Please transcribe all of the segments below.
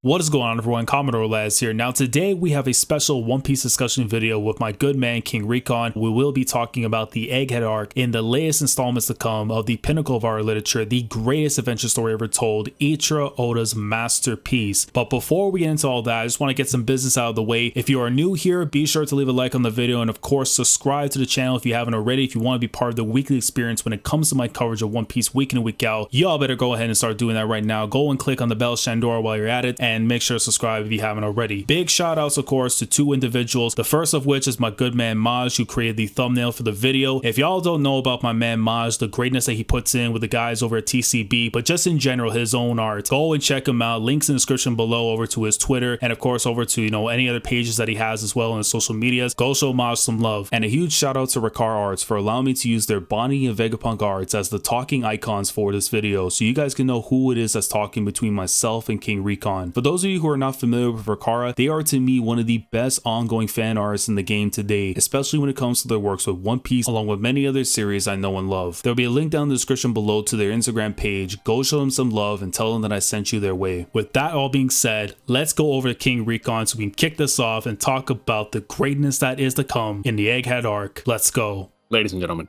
What is going on, everyone? Commodore Lads here. Now today we have a special One Piece discussion video with my good man King Recon. We will be talking about the Egghead arc in the latest installments to come of the pinnacle of our literature, the greatest adventure story ever told, Ichiro Oda's masterpiece. But before we get into all that, I just want to get some business out of the way. If you are new here, be sure to leave a like on the video and of course subscribe to the channel if you haven't already. If you want to be part of the weekly experience when it comes to my coverage of One Piece week in and week out, y'all better go ahead and start doing that right now. Go and click on the bell Shandora while you're at it, and make sure to subscribe if you haven't already. Big shout outs of course to two individuals, the first of which is my good man Maj, who created the thumbnail for the video. If y'all don't know about my man Maj, the greatness that he puts in with the guys over at TCB, but just in general his own art, go and check him out. Links in the description below over to his Twitter, and of course over to any other pages that he has as well on his social medias. Go show Maj some love. And a huge shout out to Ricard Arts for allowing me to use their Bonney and Vegapunk arts as the talking icons for this video, so you guys can know who it is that's talking between myself and King Recon. For those of you who are not familiar with Ricard, they are to me one of the best ongoing fan artists in the game today, especially when it comes to their works with One Piece along with many other series I know and love. There'll be a link down in the description below to their Instagram page. Go show them some love and tell them that I sent you their way. With that all being said, let's go over to King Recon so we can kick this off and talk about the greatness that is to come in the Egghead arc. Let's go. Ladies and gentlemen,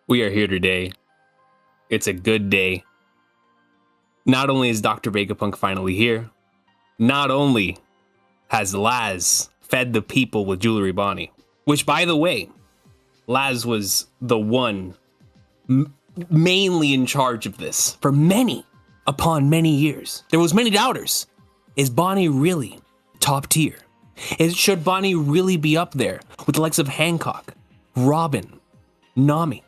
we are here today. It's a good day. Not only is Dr. Vegapunk finally here, not only has Laz fed the people with Jewelry Bonney, which by the way, Laz was the one mainly in charge of this for many upon many years. There was many doubters. Is Bonney really top tier? Should Bonney really be up there with the likes of Hancock, Robin, Nami?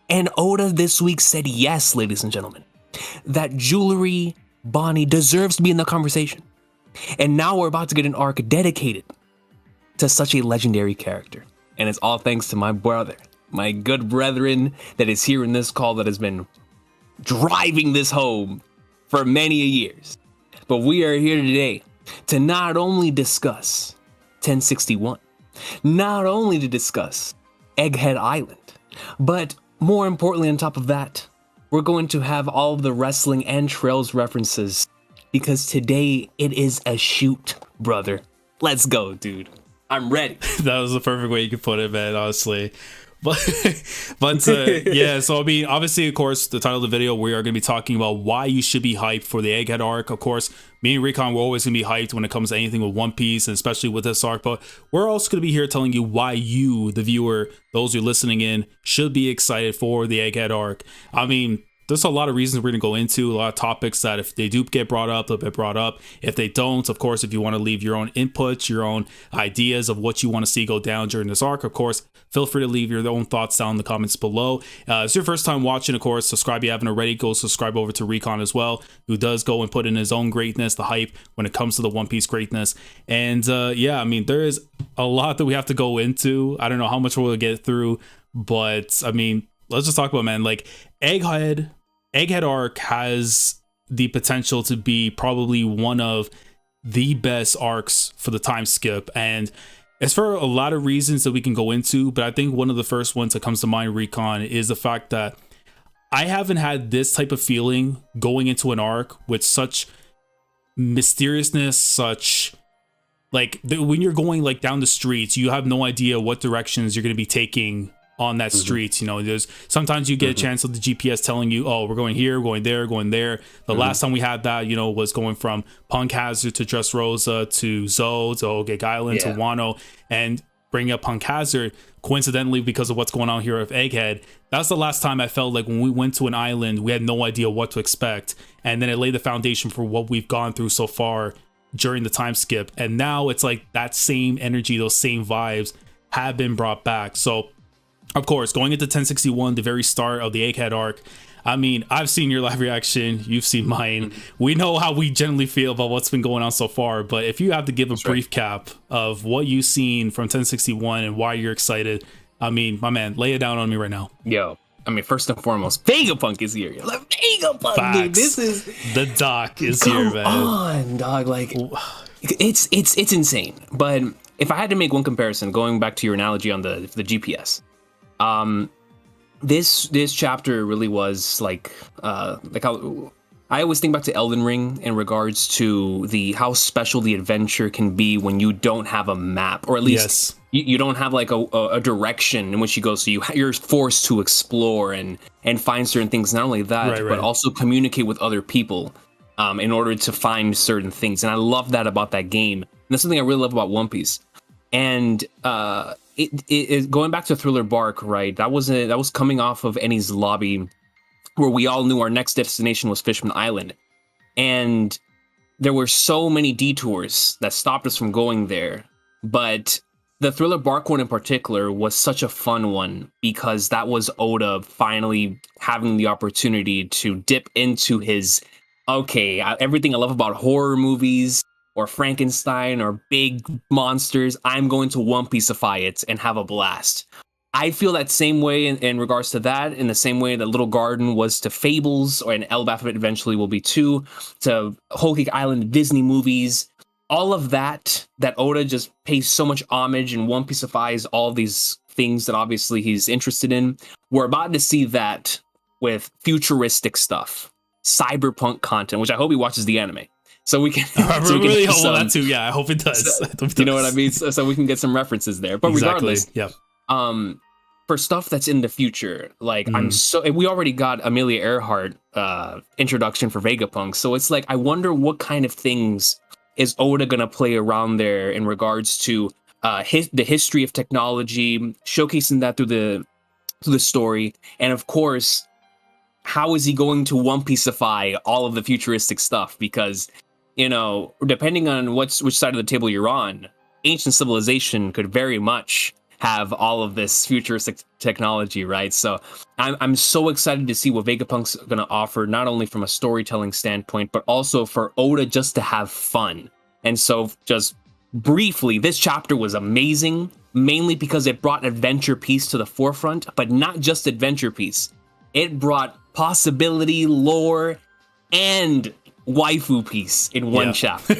And Oda this week said yes, ladies and gentlemen, that Jewelry Bonney deserves to be in the conversation. And now we're about to get an arc dedicated to such a legendary character. And it's all thanks to my brother, my good brethren that is here in this call that has been driving this home for many years. But we are here today to not only discuss 1061, not only to discuss Egghead Island, but more importantly on top of that, we're going to have all of the wrestling and trails references, because today it is a shoot, brother. Let's go, dude. I'm ready. That was the perfect way you could put it, man, honestly. But yeah, so I mean, obviously, of course, the title of the video, we are going to be talking about why you should be hyped for the Egghead arc. Of course, me and Recon, we're always going to be hyped when it comes to anything with One Piece, and especially with this arc, but we're also going to be here telling you why you, the viewer, those who are listening in, should be excited for the Egghead arc. I mean, there's a lot of reasons we're going to go into, a lot of topics that if they do get brought up, they'll get brought up. If they don't, of course, if you want to leave your own inputs, your own ideas of what you want to see go down during this arc, of course, feel free to leave your own thoughts down in the comments below. If it's your first time watching, of course, subscribe if you haven't already. Go subscribe over to Recon as well, who does go and put in his own greatness, the hype when it comes to the One Piece greatness. And yeah, I mean, there is a lot that we have to go into. I don't know how much we'll get through, but I mean, let's just talk about, man, like Egghead arc has the potential to be probably one of the best arcs for the time skip, and it's for a lot of reasons that we can go into, but I think one of the first ones that comes to mind, Recon, is the fact that I haven't had this type of feeling going into an arc with such mysteriousness, such like when you're going like down the streets, you have no idea what directions you're going to be taking on that street. There's sometimes you get a chance of the GPS telling you, oh, we're going here, going there, going there. The last time we had that, was going from Punk Hazard to Dressrosa to Zoe to Ogeg Island to Wano, and bringing up Punk Hazard, coincidentally, because of what's going on here with Egghead. That's the last time I felt like when we went to an island, we had no idea what to expect. And then it laid the foundation for what we've gone through so far during the time skip. And now it's like that same energy, those same vibes have been brought back. So of course, going into 1061, the very start of the Egghead arc, I mean, I've seen your live reaction, you've seen mine. We know how we generally feel about what's been going on so far, but if you have to give a brief cap of what you've seen from 1061 and why you're excited, I mean, my man, lay it down on me right now. Yo, I mean, first and foremost, Vegapunk is here. Like, Vegapunk, facts. dude, this is... The doc is here, man. Come on, dog, like, it's insane. But if I had to make one comparison, going back to your analogy on the GPS, this chapter really was like how I always think back to Elden Ring in regards to the how special the adventure can be when you don't have a map, or at least Yes. you don't have like a direction in which you go. So you're forced to explore and find certain things. Not only that, Right, but right. also communicate with other people in order to find certain things. And I love that about that game. And that's something I really love about One Piece. And it going back to Thriller Bark, right? That was coming off of Eni's Lobby, where we all knew our next destination was Fishman Island. And there were so many detours that stopped us from going there. But the Thriller Bark one in particular was such a fun one because that was Oda finally having the opportunity to dip into his, okay, everything I love about horror movies or Frankenstein or big monsters, I'm going to One Pieceify it and have a blast. I feel that same way in regards to that, in the same way that Little Garden was to Fables, or an Elbaf eventually will be too, to Whole Cake Island Disney movies. All of that Oda just pays so much homage and One Pieceifies all these things that obviously he's interested in. We're about to see that with futuristic stuff, cyberpunk content, which I hope he watches the anime. So we can. I so we can really get hope some, that too. Yeah, I hope it does. so- I hope it you know what does. I mean? So we can get some references there. But Exactly. regardless, Yeah. for stuff that's in the future, like Mm. we already got Amelia Earhart introduction for Vegapunk, so it's like I wonder what kind of things is Oda gonna play around there in regards to the history of technology, showcasing that through the story, and of course, how is he going to One Pieceify all of the futuristic stuff? Because depending on which side of the table you're on, ancient civilization could very much have all of this futuristic technology, right? So I'm so excited to see what Vegapunk's going to offer, not only from a storytelling standpoint, but also for Oda just to have fun. And so just briefly, this chapter was amazing, mainly because it brought adventure piece to the forefront, but not just adventure piece. It brought possibility, lore, and waifu piece in one Yeah. chapter.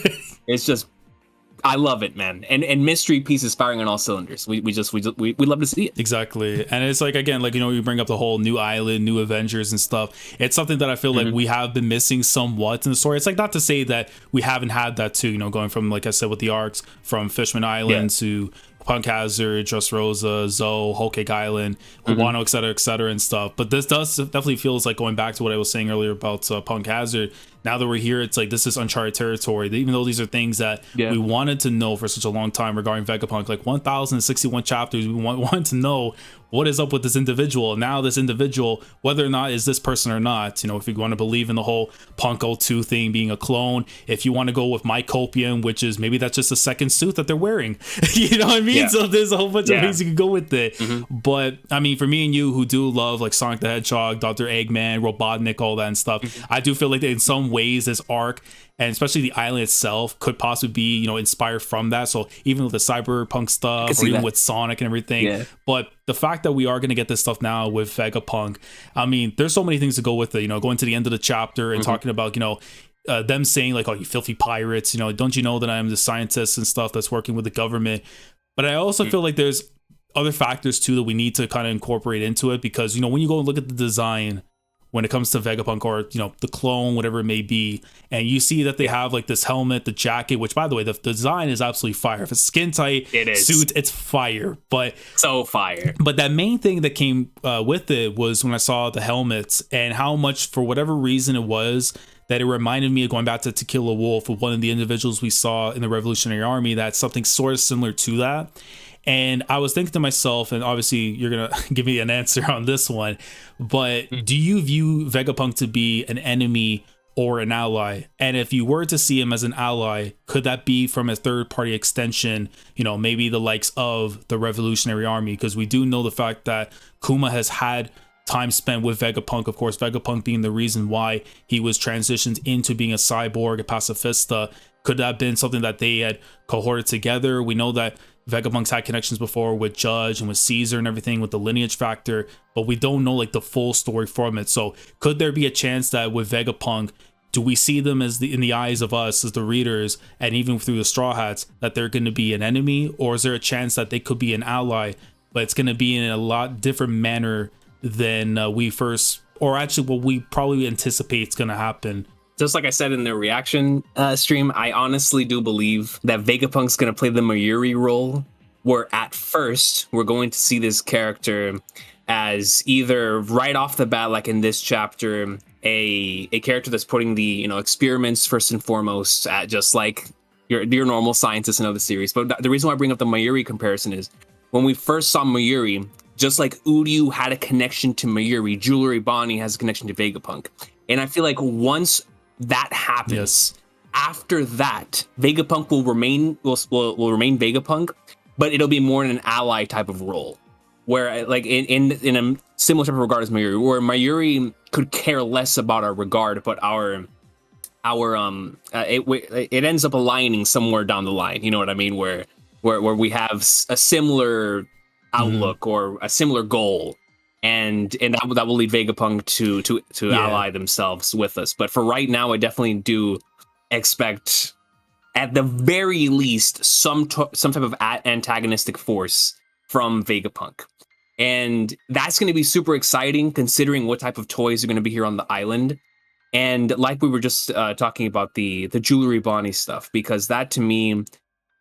It's just, I love it, man. And mystery piece is firing on all cylinders. We love to see it. Exactly. And it's like, again, like, you bring up the whole new island, new Avengers and stuff. It's something that I feel like we have been missing somewhat in the story. It's like, not to say that we haven't had that too, going from, like I said, with the arcs from Fishman Island to Punk Hazard, Dressrosa, Zoe, Whole Cake Island, Wano, et cetera, and stuff. But this definitely feels like, going back to what I was saying earlier about Punk Hazard, now that we're here, it's like this is uncharted territory. Even though these are things that we wanted to know for such a long time regarding Vegapunk, like 1,061 chapters, we wanted to know what is up with this individual. Now this individual, whether or not is this person or not, if you want to believe in the whole Punk 02 thing being a clone, if you want to go with Mycopian, which is maybe that's just a second suit that they're wearing, you know what I mean? Yeah. So there's a whole bunch of ways you can go with it. But I mean, for me and you who do love like Sonic the Hedgehog, Dr. Eggman, Robotnik, all that and stuff, I do feel like in some ways this arc, and especially the island itself, could possibly be inspired from that. So even with the cyberpunk stuff, or even with Sonic and everything, but the fact that we are going to get this stuff now with Vegapunk, I mean, there's so many things to go with it. Going to the end of the chapter and talking about them saying like, "Oh, you filthy pirates! Don't you know that I am the scientist and stuff that's working with the government?" But I also feel like there's other factors too that we need to kind of incorporate into it, because when you go and look at the design when it comes to Vegapunk, or the clone, whatever it may be, and you see that they have like this helmet, the jacket, which by the way, the design is absolutely fire. If it's skin tight suit, it's fire. But so fire. But that main thing that came with it was when I saw the helmets, and how much, for whatever reason it was, that it reminded me of going back to To Kill a Wolf, with one of the individuals we saw in the Revolutionary Army, that's something sort of similar to that. And I was thinking to myself, and obviously you're going to give me an answer on this one, but do you view Vegapunk to be an enemy or an ally? And if you were to see him as an ally, could that be from a third-party extension, maybe the likes of the Revolutionary Army? Because we do know the fact that Kuma has had time spent with Vegapunk, of course, Vegapunk being the reason why he was transitioned into being a cyborg, a pacifista. Could that have been something that they had cohorted together? We know that Vegapunk's had connections before with Judge and with Caesar and everything, with the lineage factor, but we don't know like the full story from it. So could there be a chance that with Vegapunk, do we see them as in the eyes of us as the readers, and even through the Straw Hats, that they're going to be an enemy? Or is there a chance that they could be an ally, but it's going to be in a lot different manner than we first, or actually what we probably anticipate is going to happen just like I said in the reaction stream, I honestly do believe that Vegapunk's going to play the Mayuri role, where at first we're going to see this character as either right off the bat, like in this chapter, a character that's putting the, you know, experiments first and foremost at just like your normal scientists in other series. But the reason why I bring up the Mayuri comparison is when we first saw Mayuri, just like Uryu had a connection to Mayuri, Jewelry Bonney has a connection to Vegapunk. And I feel like once that happens, after that, Vegapunk will remain Vegapunk, but it'll be more in an ally type of role. Where like in a similar type of regard as Mayuri, where Mayuri could care less about our regard, but it ends up aligning somewhere down the line. You know what I mean? Where we have a similar outlook or a similar goal, and that will lead Vegapunk to ally themselves with us. But for right now, I definitely do expect, at the very least, some type of antagonistic force from Vegapunk. And that's going to be super exciting considering what type of toys are going to be here on the island. And like we were just talking about the Jewelry Bonney stuff, because that to me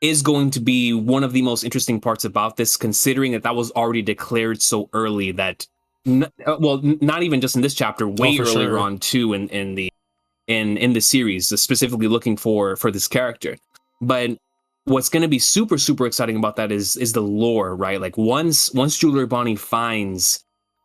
is going to be one of the most interesting parts about this, considering that was already declared so early that, not even just in this chapter, way earlier on too in the series, specifically looking for this character. But what's going to be super, super exciting about that is the lore, right? Like once Jewelry Bonney finds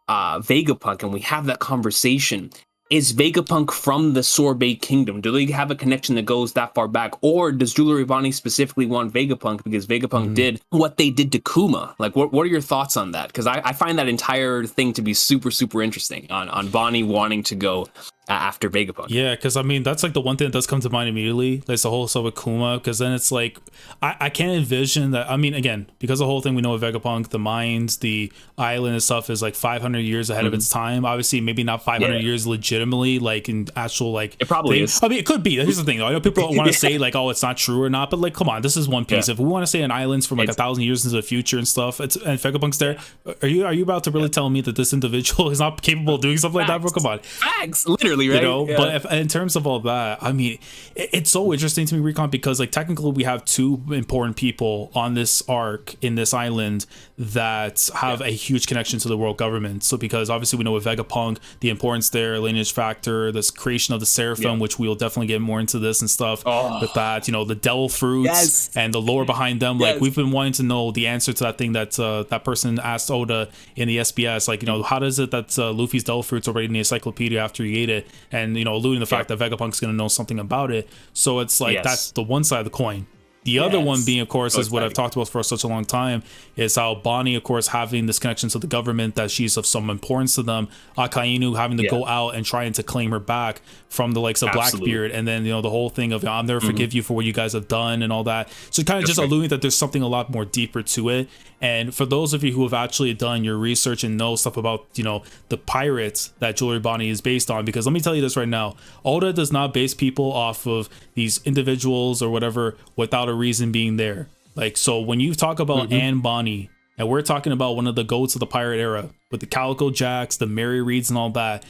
Vegapunk and we have that conversation, is Vegapunk from the Sorbet Kingdom? Do they have a connection that goes that far back? Or does Jewelry Bonney specifically want Vegapunk because Vegapunk did what they did to Kuma? Like, what are your thoughts on that? Because I find that entire thing to be super, super interesting on Bonney wanting to go after Vegapunk. Yeah, because I mean, that's like the one thing that does come to mind immediately. That's the whole stuff with Kuma, because then it's like, I can't envision that. I mean, again, because the whole thing we know of Vegapunk, the mines, the island and stuff is like 500 years ahead of its time. Obviously, maybe not 500 years legitimately, like in actual, like, it probably is. I mean, it could be. Here's the thing, though. I know people want to say like, oh, it's not true or not, but like, come on, this is One Piece. If we want to say an island's from like 1,000 years into the future and stuff, and Vegapunk's there, are you about to really tell me that this individual is not capable of doing something like that, bro? Come on. Facts, literally, right? You know, but in terms of all that, I mean, it's so interesting to me, Recon, because like technically we have two important people on this arc in this island that have a huge connection to the world government. So because obviously we know with Vegapunk, the importance there, lineage factor, this creation of the Seraphim, which we'll definitely get more into this and stuff with that, you know, the devil fruits and the lore behind them. Like we've been wanting to know the answer to that thing that that person asked Oda in the SBS, like, you know, how does it that Luffy's devil fruits already in the encyclopedia after he ate it? And, you know, alluding to the fact that Vegapunk's going to know something about it. So it's like, that's the one side of the coin. The other one being, of course, is what I've talked about for such a long time, is how Bonney, of course, having this connection to the government, that she's of some importance to them. Akainu having to go out and trying to claim her back from the likes of Blackbeard. And then, you know, the whole thing of, I'll never forgive you for what you guys have done and all that. So kind of just alluding that there's something a lot more deeper to it. And for those of you who have actually done your research and know stuff about, you know, the pirates that Jewelry Bonney is based on, because let me tell you this right now, Oda does not base people off of these individuals or whatever without a reason being there. Like, so when you talk about Anne Bonney, and we're talking about one of the goats of the pirate era with the Calico Jacks, the Mary Reeds and all that,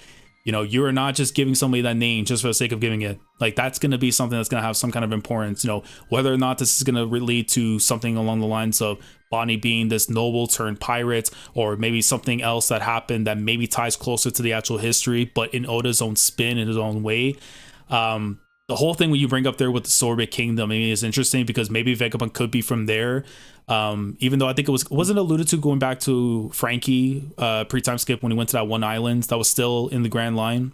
you know, you are not just giving somebody that name just for the sake of giving it. Like, that's going to be something that's going to have some kind of importance, you know, whether or not this is going to lead to something along the lines of Bonney being this noble turned pirate, or maybe something else that happened that maybe ties closer to the actual history, but in Oda's own spin, in his own way. The whole thing when you bring up there with the Sorbet Kingdom, I mean, is interesting because maybe Vegapunk could be from there. Even though I think wasn't alluded to going back to Frankie pre-time skip when he went to that one island that was still in the Grand Line.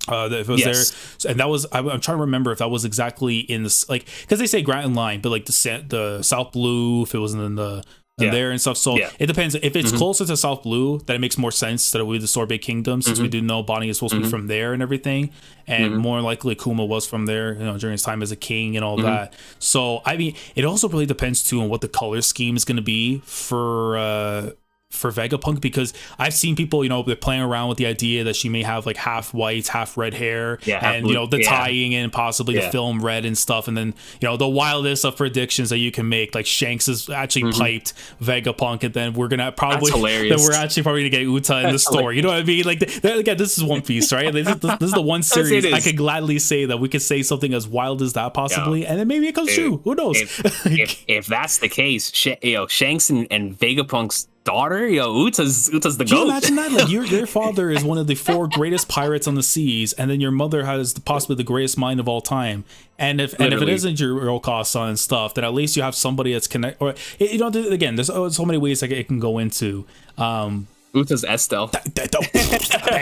That it was there, and that was I'm trying to remember if that was exactly in this, like, because they say Grand Line, but like the South Blue, if it was in the there and stuff. So it depends. If it's closer to South Blue, then it makes more sense that it would be the Sorbet Kingdom, since we do know Bonney is supposed to be from there and everything, and more likely Kuma was from there, you know, during his time as a king and all that. So I mean, it also really depends too on what the color scheme is going to be for for Vegapunk, because I've seen people, they're playing around with the idea that she may have like half white, half red hair, and the tying in possibly the film red and stuff, and then the wildest of predictions that you can make, like Shanks is actually piped Vegapunk, and then we're gonna probably then we're actually probably gonna get Uta in the story. You know what I mean? Like again, this is One Piece, right? This is the one series I could gladly say that we could say something as wild as that possibly, and then maybe it comes true. Who knows? If that's the case, Shanks and Vegapunk's daughter, Uta's the goat. Can you imagine that? Like your father is one of the 4 greatest pirates on the seas, and then your mother has possibly the greatest mind of all time. And if it isn't your real son and stuff, then at least you have somebody that's connect. Or again, there's so many ways it can go into. Uta's Estelle. Can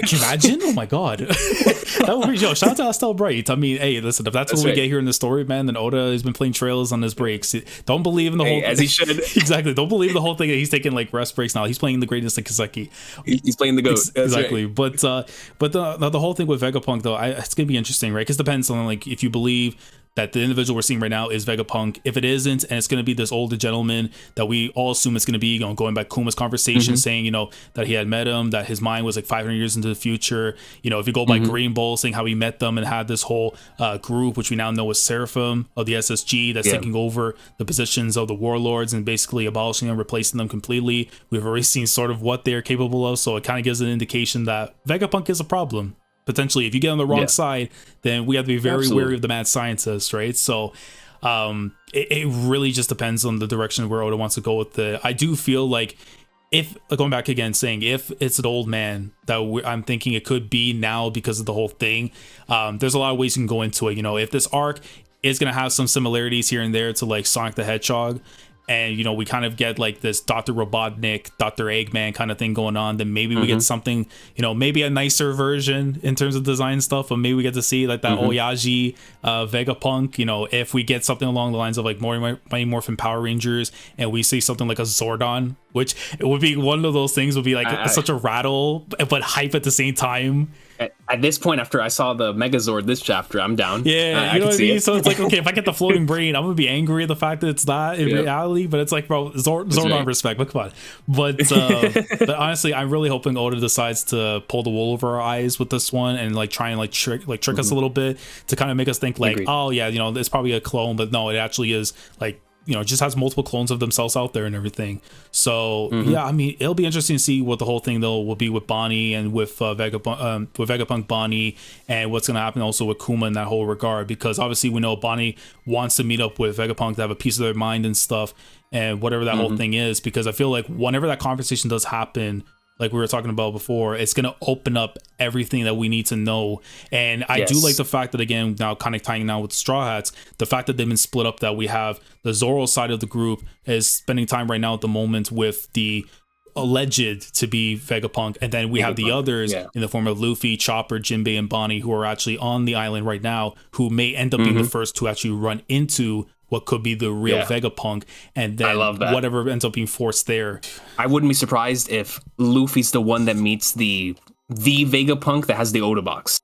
you imagine? Oh my god. That would be shout out to Estelle Bright. I mean, hey, listen, if that's what we get here in the story, man, then Oda has been playing trailers on his breaks. Don't believe in the whole as he should. Exactly. Don't believe the whole thing that he's taking like rest breaks now. He's playing the greatest of Kiseki. He's playing the goat. Exactly. Right. But the whole thing with Vegapunk though, it's gonna be interesting, right? Because it depends on like if you believe that the individual we're seeing right now is Vegapunk. If it isn't, and it's going to be this older gentleman that we all assume it's going to be, going back Kuma's conversation, saying, that he had met him, that his mind was like 500 years into the future. If you go by Green Bull, saying how he met them and had this whole group, which we now know is Seraphim of the SSG, that's taking over the positions of the warlords and basically abolishing them, replacing them completely. We've already seen sort of what they're capable of, so it kind of gives an indication that Vegapunk is a problem. Potentially, if you get on the wrong side, then we have to be very wary of the mad scientist, right? So it really just depends on the direction where Oda wants to go with it. I do feel like if, going back again, saying if it's an old man that I'm thinking it could be now because of the whole thing, there's a lot of ways you can go into it. If this arc is going to have some similarities here and there to like Sonic the Hedgehog, and we kind of get like this Dr. Robotnik, Dr. Eggman kind of thing going on, then maybe we get something, maybe a nicer version in terms of design stuff, but maybe we get to see like that Oyaji Vegapunk, if we get something along the lines of like Mighty Morphin Power Rangers, and we see something like a Zordon, which it would be one of those things would be like such a rattle but hype at the same time. At this point, after I saw the Megazord this chapter, I'm down. Yeah, you know what I mean? So it's like, okay, if I get the floating brain, I'm gonna be angry at the fact that it's not in reality, but it's like, bro, Zordon respect, but come on. But honestly, I'm really hoping Oda decides to pull the wool over our eyes with this one and like try and like trick us a little bit to kind of make us think like, oh yeah, it's probably a clone, but no, it actually is like, just has multiple clones of themselves out there and everything. So yeah, I mean, it'll be interesting to see what the whole thing though will be with Bonney and with Vegapunk Bonney, and what's going to happen also with Kuma in that whole regard, because obviously we know Bonney wants to meet up with Vegapunk to have a piece of their mind and stuff, and whatever that whole thing is, because I feel like whenever that conversation does happen, like we were talking about before, it's going to open up everything that we need to know. And I do like the fact that, again, now kind of tying now with Straw Hats, the fact that they've been split up, that we have the Zoro side of the group is spending time right now at the moment with the alleged to be Vegapunk, and then we have the others in the form of Luffy, Chopper, Jinbei, and Bonney, who are actually on the island right now, who may end up being the first to actually run into what could be the real Vegapunk, and then whatever ends up being forced there. I wouldn't be surprised if Luffy's the one that meets the Vegapunk that has the Oda box.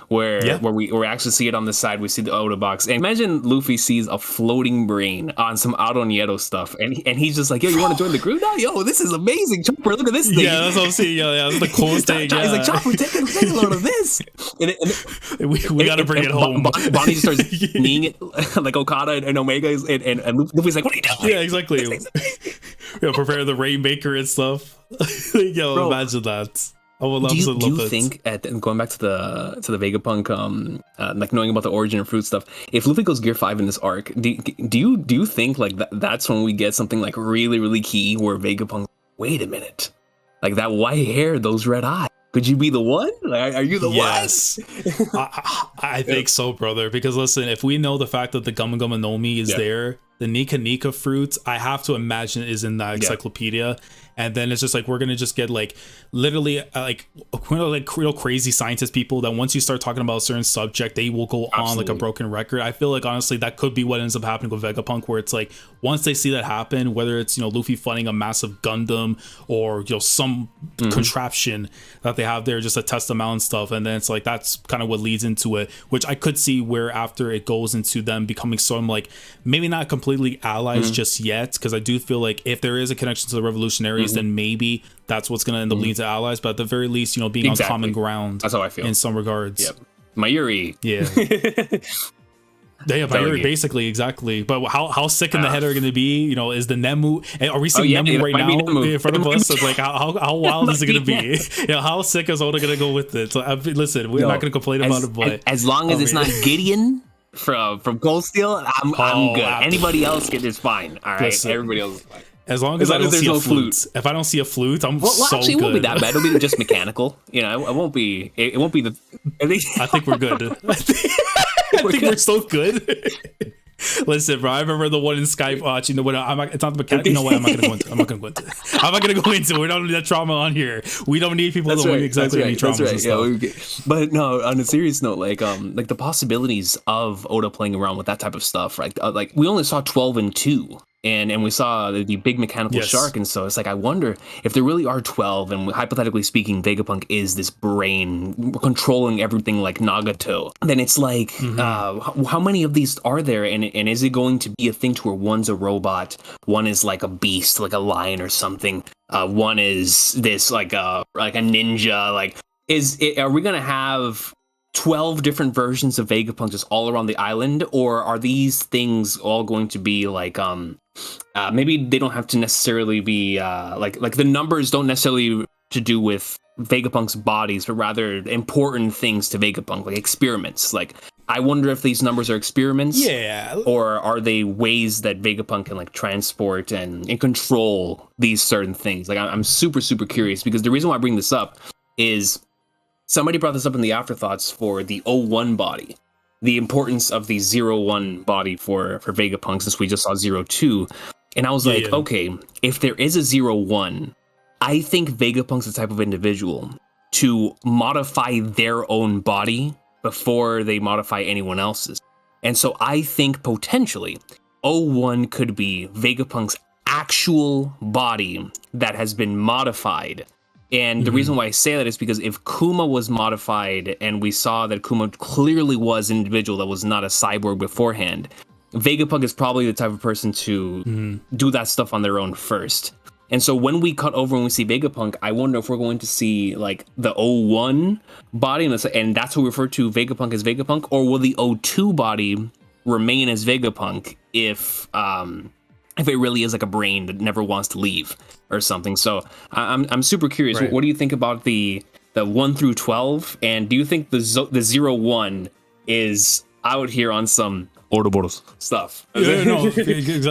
Where we actually see it on the side, we see the Oda box. And imagine Luffy sees a floating brain on some Aron stuff, and he's just like, yo, you want to join the group now? Yo, this is amazing, Chopper, look at this thing. Yeah, that's what I'm seeing. Yeah, that's the coolest thing. He's like, Chopper, take a load of this. We got to bring it home. Bonney starts kneeing it like Okada and Omega, and Luffy's like, what are you doing? Yeah, exactly. Prepare the Rainmaker and stuff. Yo, bro, imagine that. Do you think, going back to the Vegapunk, like knowing about the origin of fruit stuff, if Luffy goes Gear 5 in this arc, do you think like that's when we get something like really, really key, where Vegapunk, wait a minute, like that white hair, those red eyes, could you be the one? Like, are you the one? I think so, brother, because listen, if we know the fact that the Gumma Gumma Nomi is there, the Nika Nika fruits, I have to imagine is in that encyclopedia. And then it's just like, we're going to just get like literally like real crazy scientist people that once you start talking about a certain subject, they will go on like a broken record. I feel like honestly that could be what ends up happening with Vegapunk, where it's like once they see that happen, whether it's Luffy fighting a massive Gundam or some contraption that they have there just to test them out and stuff, and then it's like that's kind of what leads into it, which I could see where after it goes into them becoming some like maybe not completely allies just yet, because I do feel like if there is a connection to the revolutionaries, then maybe that's what's going to end up leading to allies. But at the very least, you know, being on common ground. That's how I feel in some regards. Yep. Mayuri. Yeah. Yeah, basically, exactly. But how sick in the head are going to be? You know, is the Nemu? Are we seeing Nemu right now in front of us? So it's like, how wild is it going to be? You know, how sick is Oda going to go with it? So listen, we're not going to complain about it, but as long as it's not Gideon from Cold Steel, I'm good. Anybody else is fine. All right, listen, everybody else is fine. As long as I don't see a flute. If I don't see a flute, I'm so actually, good. It won't be that bad. It'll be just mechanical. You know, it won't be. It won't be the. I think we're good. I think we're so good. Listen, bro. I remember the one in Skywatch. You know what? It's not the mechanic. You know what? I'm not gonna go into. I'm not gonna go into. We don't need that trauma on here. We don't need people that want exactly any traumas and stuff. Yeah, but no. On a serious note, like the possibilities of Oda playing around with that type of stuff, right? Like we only saw 12 and 2. And we saw the big mechanical shark, and so it's like I wonder if there really are 12, and hypothetically speaking, Vegapunk is this brain controlling everything like Nagato. Then it's like, how many of these are there, and is it going to be a thing to where one's a robot, one is like a beast, like a lion or something, one is this like a ninja? Like, are we gonna have 12 different versions of Vegapunk just all around the island, or are these things all going to be like maybe they don't have to necessarily be like the numbers don't necessarily to do with Vegapunk's bodies, but rather important things to Vegapunk, like experiments. Like I wonder if these numbers are experiments, or are they ways that Vegapunk can like transport and control these certain things? Like I'm super curious, because the reason why I bring this up is somebody brought this up in the afterthoughts for the 01 body, the importance of the 01 body for Vegapunk, since we just saw 02. And I was like, okay, if there is a 01, I think Vegapunk's the type of individual to modify their own body before they modify anyone else's. And so I think potentially 01 could be Vegapunk's actual body that has been modified. And the reason why I say that is because if Kuma was modified, and we saw that Kuma clearly was an individual that was not a cyborg beforehand, Vegapunk is probably the type of person to do that stuff on their own first. And so when we cut over and we see Vegapunk, I wonder if we're going to see like the 01 body, and that's what we refer to Vegapunk as Vegapunk, or will the 02 body remain as Vegapunk if it really is like a brain that never wants to leave or something. So I'm super curious. Right. What do you think about the 1 through 12? And do you think the 01 is out here on some Ouroboros stuff? Yeah, no,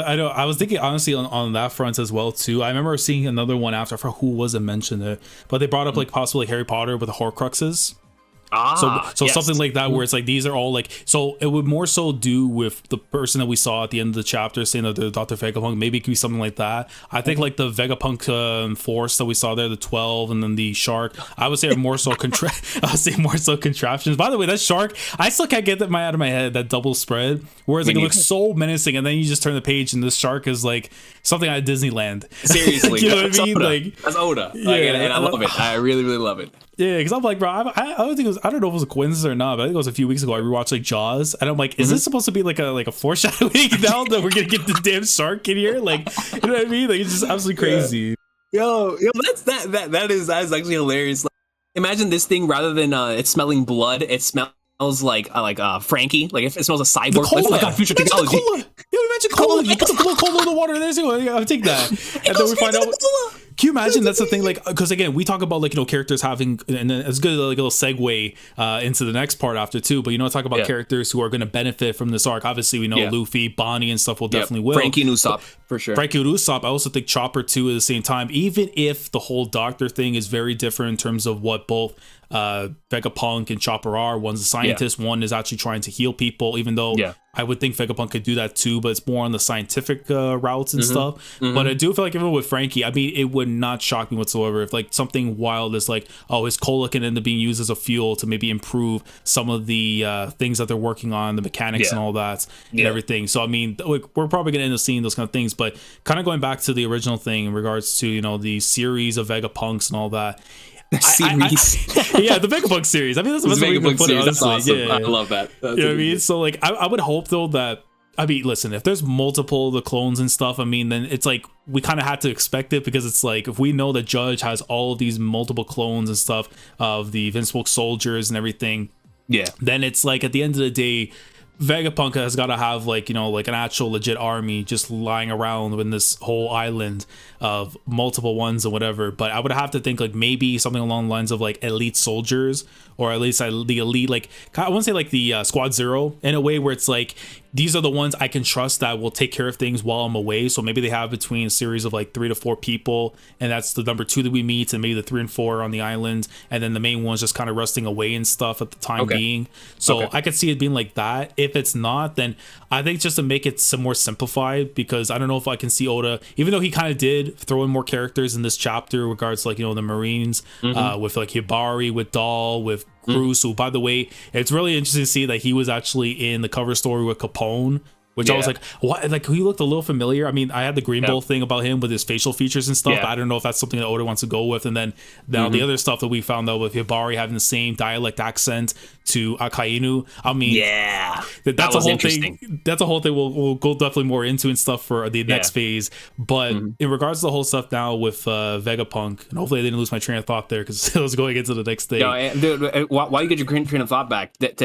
I know. I was thinking honestly on that front as well too. I remember seeing another one after. I forgot who was it mentioned it, but they brought up like possibly Harry Potter with the Horcruxes. So yes. Something like that, where it's like these are all like, so it would more so do with the person that we saw at the end of the chapter saying that the Dr. Vegapunk. Maybe it could be something like that. I think like the Vegapunk force that we saw there, the 12, and then the shark, I would say are more so contraptions. By the way, that shark, I still can't get that out of my head, that double spread, whereas like it looks so menacing, and then you just turn the page and this shark is like something out of Disneyland. Seriously, you know what I mean? Oda. Like that's Oda. Like, and I love it. I really love it. Yeah, because I'm like, bro, I don't think it was, I don't know if it was a coincidence or not, but I think it was a few weeks ago I rewatched like Jaws, and I'm like, is this supposed to be like a foreshadowing now that we're gonna get the damn shark in here? Like, you know what I mean? Like, it's just absolutely crazy. Yo, that is actually hilarious. Like, imagine this thing, rather than it smelling blood, it smells like Frankie. Like it smells a cyborg. Like, oh my god, future technology. Yeah, imagine cola. You put the cola in the water. There's I'll take that. And then we find out. Can you imagine? That's the thing, like, because again, we talk about like, you know, characters having, and then it's good like a little segue into the next part after too. But you know, talk about characters who are going to benefit from this arc. Obviously, we know Luffy, Bonney, and stuff will definitely will. Frankie and Usopp for sure. Frankie and Usopp. I also think Chopper too at the same time. Even if the whole Doctor thing is very different in terms of what both Vegapunk and Chopper are. One's a scientist. One is actually trying to heal people. Even though I would think Vegapunk could do that too, but it's more on the scientific routes and stuff. But I do feel like even with Frankie, I mean, it would not shock me whatsoever if like something wild is like, oh, his cola can end up being used as a fuel to maybe improve some of the things that they're working on, the mechanics and all that and everything. So I mean, like, we're probably gonna end up seeing those kind of things. But kind of going back to the original thing in regards to, you know, the series of Vegapunks and all that. The Vegapunk series. I mean, that's the best way to put it, honestly. Awesome. I love that. You know what I mean? So like, I would hope though that I mean, listen, if there's multiple of the clones and stuff, I mean, then it's like we kind of had to expect it, because it's like if we know that Judge has all of these multiple clones and stuff of the Invincible soldiers and everything, Yeah. then it's like at the end of the day, Vegapunk has got to have like, you know, like an actual legit army just lying around in this whole island of multiple ones and whatever. But I would have to think like maybe something along the lines of like elite soldiers, or at least the elite, like I want to say like the Squad Zero, in a way where it's like these are the ones I can trust that will take care of things while I'm away. So maybe they have between a series of like 3 to 4 people, and that's the number 2 that we meet, and maybe the 3 and 4 on the island, and then the main one's just kind of resting away and stuff at the time being. So I could see it being like that. If it's not, then I think just to make it some more simplified, because I don't know if I can see Oda, even though he kind of did throw in more characters in this chapter regards to, like, you know, the Marines, with like Hibari, with Dahl, with Cruz, who, by the way, it's really interesting to see that he was actually in the cover story with Capone, which I was like, what? Like, he looked a little familiar. I mean, I had the Green Bull thing about him with his facial features and stuff, but I don't know if that's something that Oda wants to go with. And then now the other stuff that we found out with Hibari having the same dialect accent to Akainu. I mean, that's a whole thing. That's a whole thing we'll go definitely more into and stuff for the next phase. But in regards to the whole stuff now with Vegapunk, and hopefully I didn't lose my train of thought there, because I was going into the next thing. Dude, why you get your train of thought back? That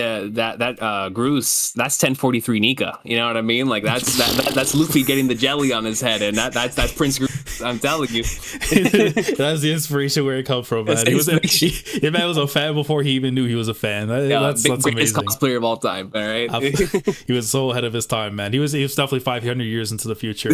Groose, that's 1043 Nika. You know what I mean? Like that's Luffy getting the jelly on his head, and that's Prince Groose. I'm telling you, that's the inspiration where it comes from, man. Man was a fan before he even knew he was a fan. That's greatest amazing. cosplayer of all time. All right, he was so ahead of his time, man. He was definitely 500 years into the future.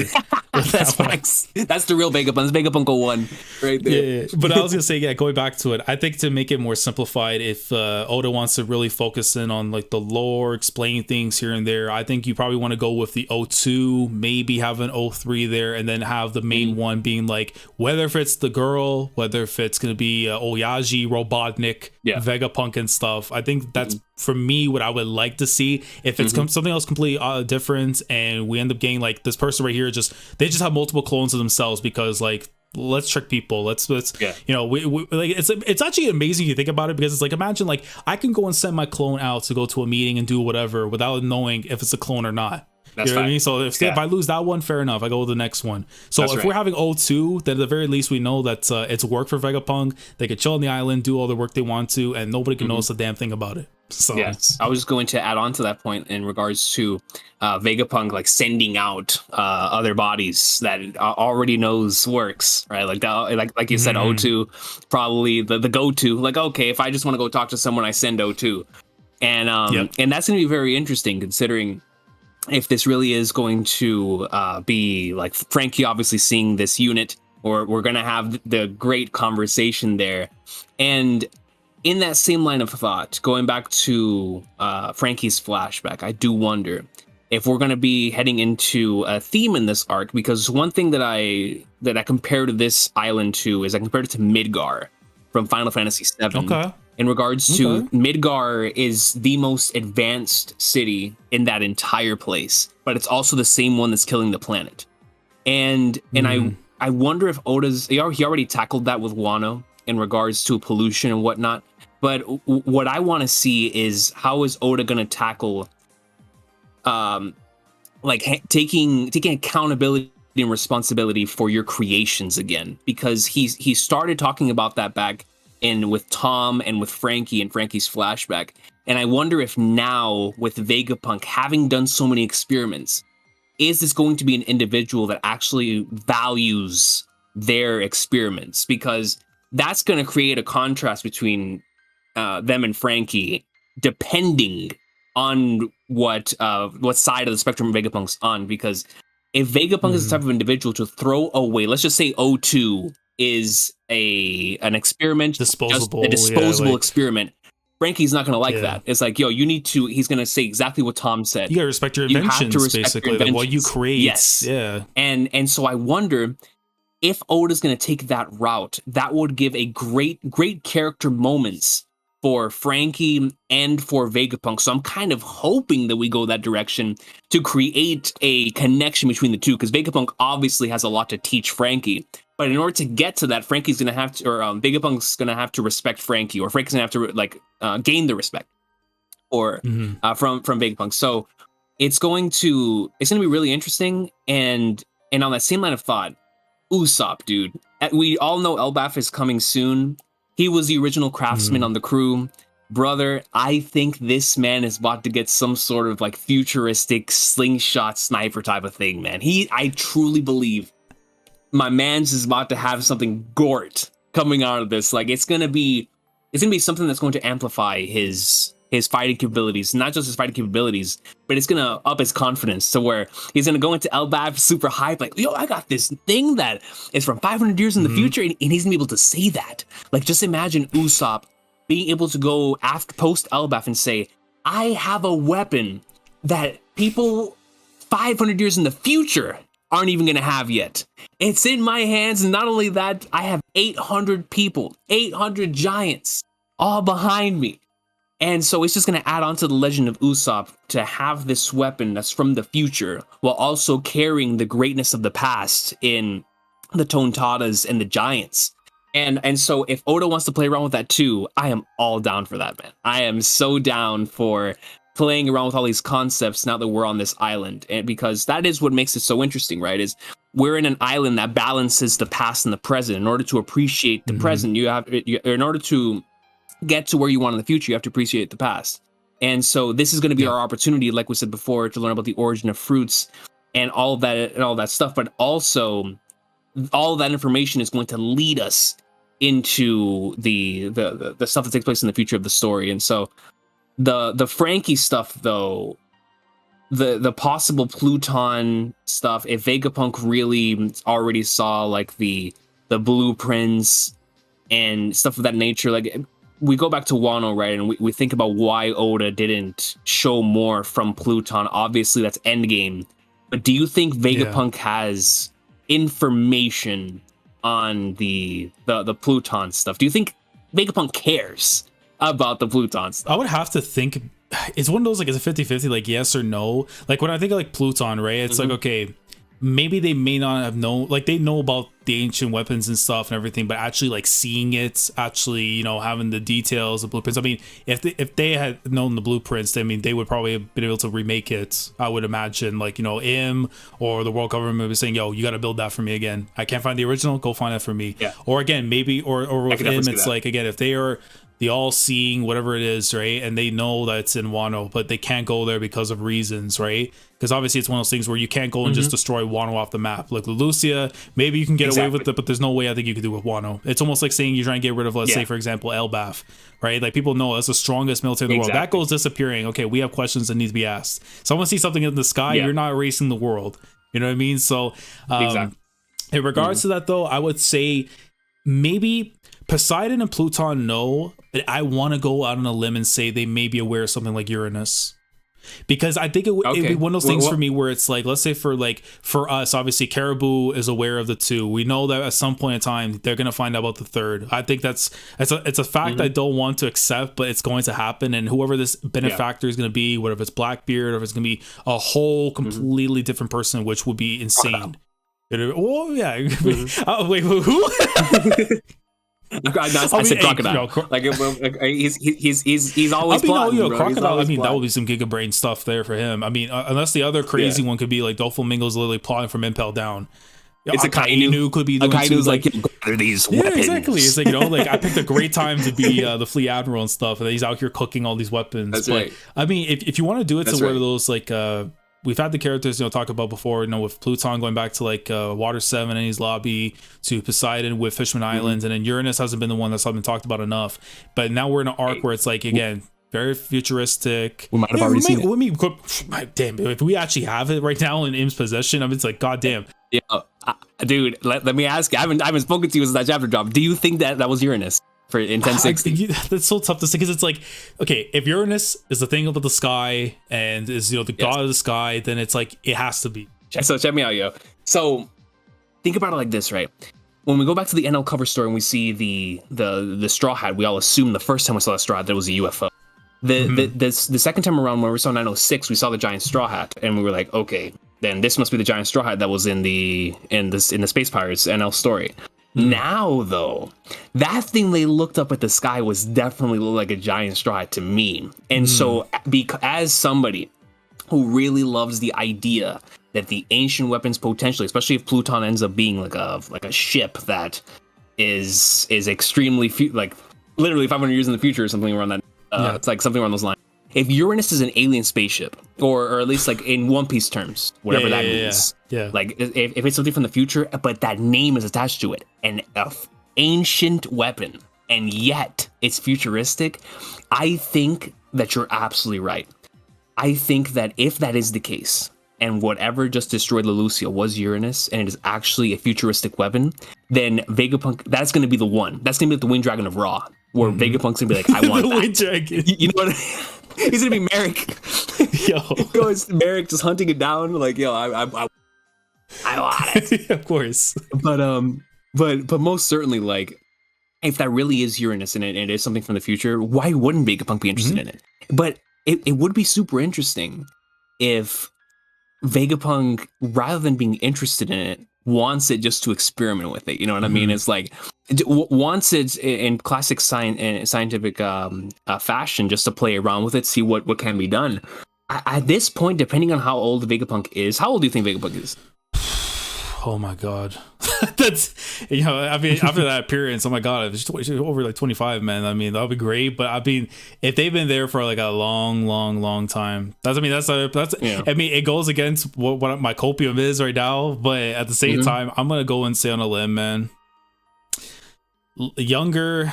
That's facts. That's the real Vegapunk. It's Vegapunk 01 right there. Yeah. But I was gonna say, going back to it, I think to make it more simplified, if Oda wants to really focus in on like the lore, explain things here and there, I think you probably want to go with the 02, maybe have an 03 there, and then have the main one being like, whether if it's the girl, whether if it's gonna be Oyaji, Robotnik, Vegapunk and stuff. I think that's for me what I would like to see. If it's something else completely different, and we end up getting like this person right here, they just have multiple clones of themselves, because like, let's trick people, let's you know, we like, it's actually amazing you think about it, because it's like, imagine like I can go and send my clone out to go to a meeting and do whatever without knowing if it's a clone or not. You know what I mean? So if I lose that one, fair enough, I go with the next one. So if we're having 02, then at the very least we know that it's work for Vegapunk. They could chill on the island, do all the work they want to, and nobody can notice a damn thing about it. So I was just going to add on to that point in regards to Vegapunk like sending out other bodies that it already knows works, right? Like that, like you said, 02 probably the go-to. Like, okay, if I just want to go talk to someone, I send 02, and and that's going to be very interesting, considering if this really is going to be like Frankie obviously seeing this unit, or we're going to have the great conversation there. And in that same line of thought, going back to Frankie's flashback, I do wonder if we're going to be heading into a theme in this arc, because one thing that I compare to this island to is I compared it to Midgar from Final Fantasy VII. Okay. In regards to Midgar is the most advanced city in that entire place, but it's also the same one that's killing the planet. And I wonder if he already tackled that with Wano in regards to pollution and whatnot. But what I want to see is, how is Oda going to tackle taking accountability and responsibility for your creations again? Because he started talking about that back in with Tom and with Frankie and Frankie's flashback. And I wonder if now, with Vegapunk having done so many experiments, is this going to be an individual that actually values their experiments? Because that's going to create a contrast between them and Frankie, depending on what side of the spectrum Vegapunk's on. Because if Vegapunk is the type of individual to throw away, let's just say 02 is an experiment, disposable experiment, Frankie's not going to like that. It's like, yo, you need to, he's going to say exactly what Tom said. You got to respect your inventions, basically, like what you create. Yes. Yeah. And so I wonder if Oda's going to take that route. That would give a great character moments for Frankie and for Vegapunk. So I'm kind of hoping that we go that direction to create a connection between the two, because Vegapunk obviously has a lot to teach Frankie. But in order to get to that, Frankie's going to have to, or Vegapunk's going to have to respect Frankie, or Frankie's going to have to gain the respect, or from Vegapunk. So it's going to be really interesting. And on that same line of thought, Usopp, dude, we all know Elbaf is coming soon. He was the original craftsman on the crew. Brother, I think this man is about to get some sort of like futuristic slingshot sniper type of thing, man. I truly believe my man's is about to have something gort coming out of this. Like it's gonna be something that's going to amplify his fighting capabilities, not just his fighting capabilities, but it's gonna up his confidence to where he's gonna go into Elbaf super hype, like, yo, I got this thing that is from 500 years in the future, and he's gonna be able to say that. Like, just imagine Usopp being able to go after post Elbaf and say, I have a weapon that people 500 years in the future aren't even gonna have yet. It's in my hands, and not only that, I have 800 people, 800 giants all behind me. And so it's just going to add on to the legend of Usopp to have this weapon that's from the future while also carrying the greatness of the past in the Tontadas and the giants. And so if Oda wants to play around with that too, I am all down for that, man. I am so down for playing around with all these concepts now that we're on this island. And because that is what makes it so interesting, right? Is we're in an island that balances the past and the present. In order to appreciate the present, in order to get to where you want in the future, you have to appreciate the past. And so this is going to be our opportunity, like we said before, to learn about the origin of fruits and all that stuff. But also, all that information is going to lead us into the stuff that takes place in the future of the story. And so the Frankie stuff, though, the possible Pluton stuff, if Vegapunk really already saw like the blueprints and stuff of that nature, like, we go back to Wano, right? And we think about why Oda didn't show more from Pluton. Obviously, that's Endgame. But do you think Vegapunk has information on the Pluton stuff? Do you think Vegapunk cares about the Pluton stuff? I would have to think. It's one of those, like, it's a 50-50, like, yes or no. Like, when I think of, like, Pluton, right? It's like, okay, maybe they may not have known, like, they know about the ancient weapons and stuff and everything, but actually, like, seeing it, actually, you know, having the details, the blueprints. I mean, if they had known the blueprints, I mean, they would probably have been able to remake it, I would imagine. Like, you know, or the world government would be saying, yo, you got to build that for me again. I can't find the original, go find that for me. Yeah. Or again, maybe, or with it's like, again, if they are the all-seeing, whatever it is, right, and they know that it's in Wano, but they can't go there because of reasons, right? Because obviously it's one of those things where you can't go and just destroy Wano off the map. Like Lucia, maybe you can get away with it, but there's no way I think you could do with Wano. It's almost like saying you're trying to get rid of, let's say, for example, Elbaf, right? Like, people know that's the strongest military in the world. That goes disappearing. Okay, we have questions that need to be asked. Someone sees something in the sky, you're not erasing the world. You know what I mean? So in regards to that, though, I would say maybe Poseidon and Pluton know, but I want to go out on a limb and say they may be aware of something like Uranus. Because I think it'd be one of those things for me where it's like, let's say for us, obviously Caribou is aware of the two. We know that at some point in time they're gonna find out about the third. I think it's a fact I don't want to accept, but it's going to happen. And whoever this benefactor is gonna be, whether it's Blackbeard or if it's gonna be a whole completely different person, which would be insane. Oh yeah. Wait, who? I said crocodile. Like he's always plotting. Crocodile. I mean, that would be some Giga Brain stuff there for him. I mean, unless the other crazy one could be like Doflamingo's literally plotting from Impel down. It's Akainu could be Akainu's like these weapons. Exactly. It's like, you know, like I picked a great time to be the fleet admiral and stuff, and he's out here cooking all these weapons. That's right. I mean, if you want to do it to one of those like we've had the characters, you know, talk about before, you know, with Pluton going back to like Water 7 and his lobby, to Poseidon with Fishman Islands, and then Uranus hasn't been the one that's been talked about enough. But now we're in an arc where it's like, again, very futuristic. We might have already seen it. Damn, if we actually have it right now in Im's possession, I mean, it's like, goddamn. Yeah, dude, let me ask you. I haven't spoken to you since that chapter drop. Do you think that was Uranus? For in 1060, that's so tough to say, because it's like, okay, if Uranus is the thing about the sky and is, you know, the god of the sky, then it's like it has to be. So check me out, yo. So think about it like this, right? When we go back to the NL cover story and we see the straw hat, we all assume the first time we saw the straw hat that was a UFO. The second time around when we saw 906, we saw the giant straw hat, and we were like, okay, then this must be the giant straw hat that was in the Space Pirates NL story. Now, though, that thing they looked up at the sky was definitely looked like a giant straw hat to me. And so, as somebody who really loves the idea that the ancient weapons potentially, especially if Pluton ends up being like a ship that is extremely like literally 500 years in the future or something around that. It's like something around those lines. If Uranus is an alien spaceship, or at least like in One Piece terms, whatever that means, like if it's something from the future, but that name is attached to it, an ancient weapon, and yet it's futuristic, I think that you're absolutely right. I think that if that is the case, and whatever just destroyed Lelucia was Uranus, and it is actually a futuristic weapon, then Vegapunk, that's going to be the one. That's going to be like the Wind Dragon of Ra, where Vegapunk's going to be like, I want the that. Wind Dragon. You know what I mean? He's gonna be Merrick. It's Merrick just hunting it down. Like, yo, I want it. Of course. But most certainly, like, if that really is Uranus and it is something from the future, why wouldn't Vegapunk be interested in it? But it would be super interesting if Vegapunk, rather than being interested in it, wants it just to experiment with it. You know what I mean? It's like wants it in classic scientific fashion, just to play around with it, see what can be done. At this point, depending on how old Vegapunk is, how old do you think Vegapunk is? Oh my god, that's, you know, I mean, after that appearance, oh my god, if it's over like 25, man, I mean, that would be great. But I mean, if they've been there for like a long time, that's I mean, I mean, it goes against what my copium is right now. But at the same time, I'm gonna go and say on a limb, man, younger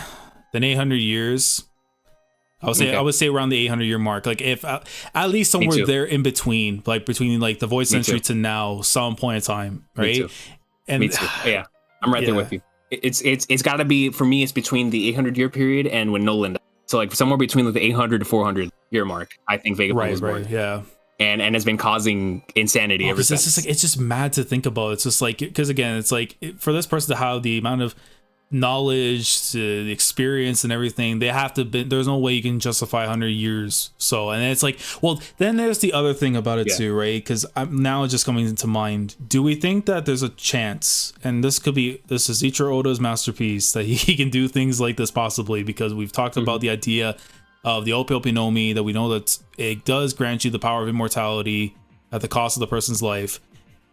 than 800 years. I would say around the 800-year mark. Like, if at least somewhere there in between, like between like the void century to now, some point in time, right? Me too. And me too. Yeah, I'm right there with you. It's got to be, for me, it's between the 800-year period and when Nolan died. So like somewhere between like the 800 to 400-year mark, I think Vegapunk was born. Yeah. And has been causing insanity ever since. It's just like, it's just mad to think about. It's just like, because again, it's like for this person to have the amount of knowledge, to the experience and everything, they have to be, there's no way you can justify 100 years. So, and it's like, well, then there's the other thing about it too, right? Because I'm now just coming into mind, do we think that there's a chance, and this is Ichiro Oda's masterpiece, that he can do things like this possibly? Because we've talked about the idea of the Ope Ope no Mi, that we know that it does grant you the power of immortality at the cost of the person's life.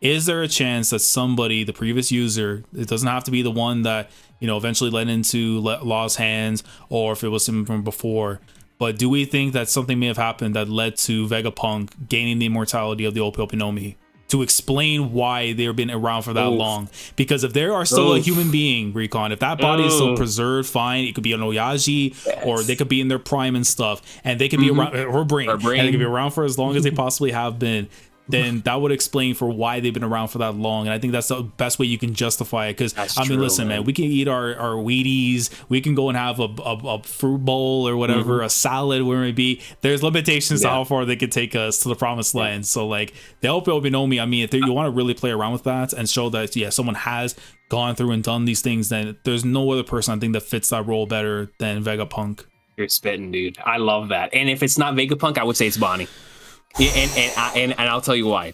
Is there a chance that somebody, the previous user, it doesn't have to be the one that, you know, eventually led into Law's hands, or if it was him from before, but do we think that something may have happened that led to Vegapunk gaining the immortality of the Ope Ope no Mi, to explain why they've been around for that long? Because if there are still a human being, Recon, if that body is still preserved, fine, it could be an Oyaji, or they could be in their prime and stuff, and they could be around, or brain, and they could be around for as long as they possibly have been, then that would explain for why they've been around for that long. And I think that's the best way you can justify it. Because I mean, listen, man, we can eat our Wheaties, we can go and have a fruit bowl or whatever, a salad, where it may be. There's limitations to how far they can take us to the promised land. So like the Ope Ope no Mi, I mean, if you want to really play around with that and show that someone has gone through and done these things, then there's no other person I think that fits that role better than Vegapunk. You're spitting, dude. I love that. And if it's not Vegapunk, I would say it's Bonney. Yeah, and I'll tell you why.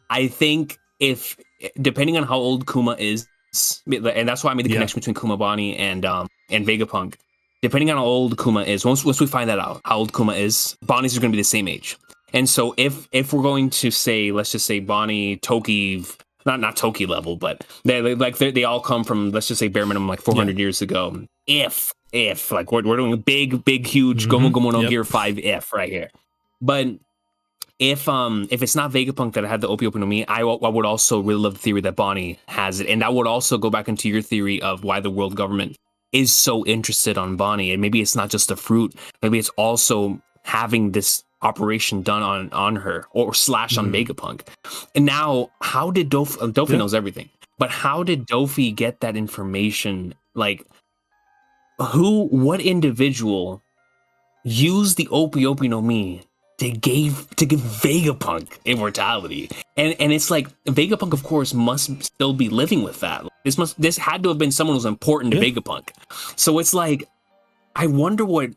I think if, depending on how old Kuma is, and that's why I made the connection between Kuma Bonney and Vegapunk. Depending on how old Kuma is, once we find that out, how old Kuma is, Bonnie's are going to be the same age. And so if we're going to say, let's just say Bonney, Toki, not Toki level, but they all come from, let's just say bare minimum, like 400 years ago. If like we're doing a big huge Gomu Gomu no Gear 5 if right here, but if it's not Vegapunk that had the Ope Ope no Mi, I would also really love the theory that Bonney has it, and that would also go back into your theory of why the world government is so interested on Bonney, and maybe it's not just a fruit, maybe it's also having this operation done on her or / on Vegapunk. And now, how did Dofi knows everything, but how did Dofi get that information? Like, what individual used the Ope Ope no Mi to give Vegapunk immortality? And it's like, Vegapunk, of course, must still be living with that. This had to have been someone who's important to Vegapunk. So it's like, I wonder what.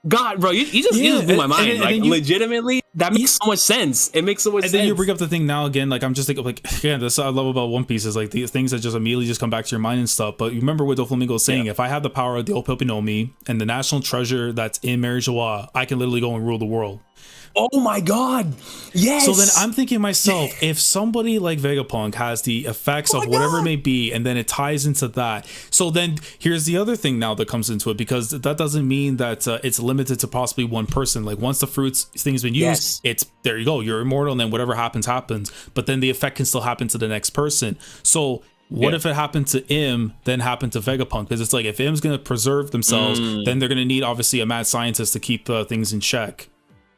God, bro, you just blew my mind. Legitimately, that makes so much sense. It makes so much sense. And then you bring up the thing now again, like, I'm just thinking, like, again, this I love about One Piece is like the things that just immediately just come back to your mind and stuff. But you remember what Doflamingo was saying, if I have the power of the Ope Ope no Mi and the national treasure that's in Mary Joie, I can literally go and rule the world. Oh my god. Yes. So then I'm thinking to myself, if somebody like Vegapunk has the effects of whatever it may be, and then it ties into that. So then here's the other thing now that comes into it, because that doesn't mean that it's limited to possibly one person. Like once the fruits thing's been used, it's there you go, you're immortal, and then whatever happens. But then the effect can still happen to the next person. So what if it happened to Im, then happened to Vegapunk? Because it's like, if Im's going to preserve themselves, then they're going to need obviously a mad scientist to keep things in check.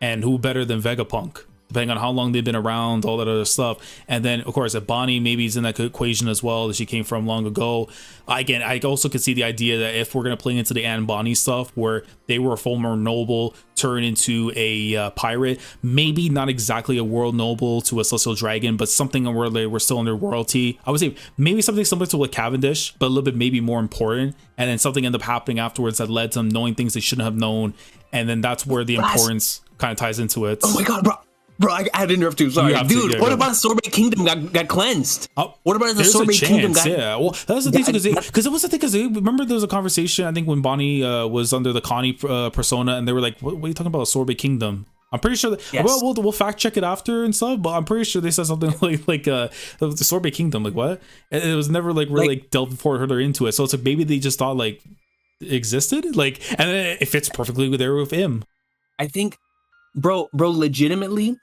And who better than Vegapunk? Depending on how long they've been around, all that other stuff. And then, of course, if Bonney maybe is in that equation as well, that she came from long ago. Again, I also could see the idea that if we're going to play into the Anne Bonny stuff, where they were a former noble turned into a pirate, maybe not exactly a world noble to a celestial dragon, but something where they were still under royalty. I would say maybe something similar to like Cavendish, but a little bit maybe more important. And then something ended up happening afterwards that led to them knowing things they shouldn't have known. And then that's where the importance kind of ties into it. Oh my god, bro, I had to interrupt you. Sorry, dude. What about Sorbet Kingdom got cleansed? What about the Sorbet Kingdom got? Yeah, well, that's the thing, because it was the thing. Because remember, there was a conversation, I think, when Bonney was under the Connie persona, and they were like, "What are you talking about, Sorbet Kingdom?" I'm pretty sure that, we'll fact check it after and stuff, but I'm pretty sure they said something like the Sorbet Kingdom, like what? And it was never like really like delved further into it. So it's like maybe they just thought like it existed, like, and then it fits perfectly there with him. I think, bro, legitimately,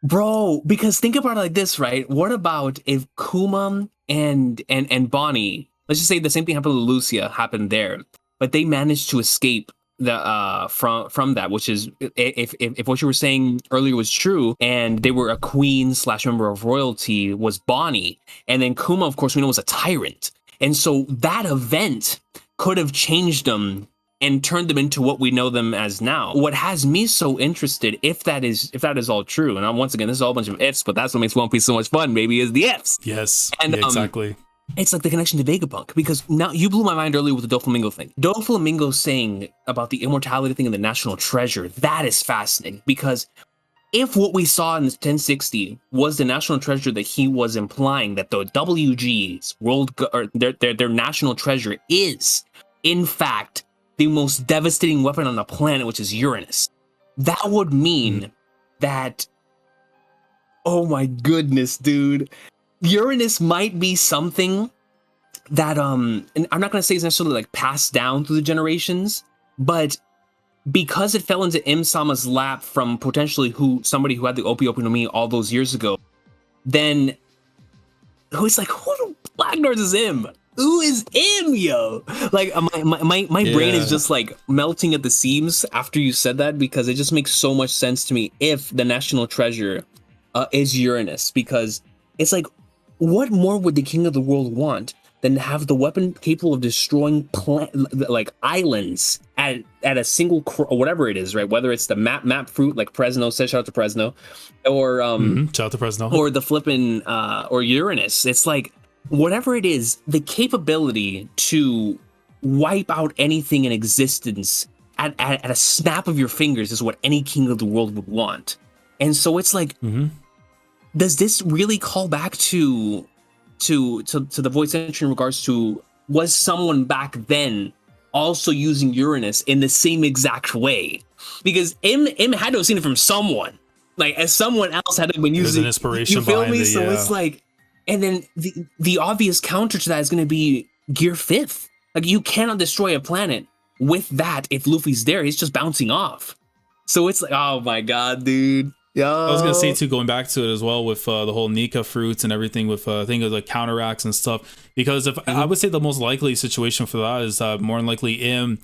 bro, because think about it like this, right? What about if Kuma and Bonney, let's just say the same thing happened to Lucia, happened there, but they managed to escape the from that, which is if what you were saying earlier was true, and they were a queen / member of royalty, was Bonney, and then Kuma, of course, we know, was a tyrant, and so that event could have changed them and turned them into what we know them as now. What has me so interested, if that is all true, and once again, this is all a bunch of ifs, but that's what makes One Piece so much fun, maybe, is the ifs. Yes, and exactly. It's like the connection to Vegapunk, because now you blew my mind earlier with the Doflamingo thing. Doflamingo saying about the immortality thing and the national treasure, that is fascinating, because if what we saw in 1060 was the national treasure that he was implying, that the WG's their national treasure is, in fact, the most devastating weapon on the planet, which is Uranus, that would mean that, oh my goodness, dude, Uranus might be something that and I'm not gonna say it's necessarily like passed down through the generations, but because it fell into Im-sama's lap from potentially somebody who had the Opi Opi no Mi all those years ago, then who's like, who the Black North is Im? Who is Im, yo? Like my brain is just like melting at the seams after you said that, because it just makes so much sense to me if the national treasure is Uranus, because it's like, what more would the king of the world want than to have the weapon capable of destroying like islands at a single or whatever it is, right? Whether it's the map fruit, like Fresno says, shout out to Fresno, or shout out to Fresno, or the flippin' or Uranus. It's like, whatever it is, the capability to wipe out anything in existence at a snap of your fingers is what any king of the world would want. And so it's like, does this really call back to the voice entry in regards to, was someone back then also using Uranus in the same exact way? Because Im had to have seen it from someone, like, as someone else had to have been using. There's an inspiration. You feel me? So it's like, and then the obvious counter to that is going to be Gear 5th. Like, you cannot destroy a planet with that if Luffy's there. He's just bouncing off. So it's like, oh my god, dude. Yo. I was gonna say too, going back to it as well with the whole Nika fruits and everything, with I think of like counteracts and stuff. Because if I would say the most likely situation for that is more than likely Im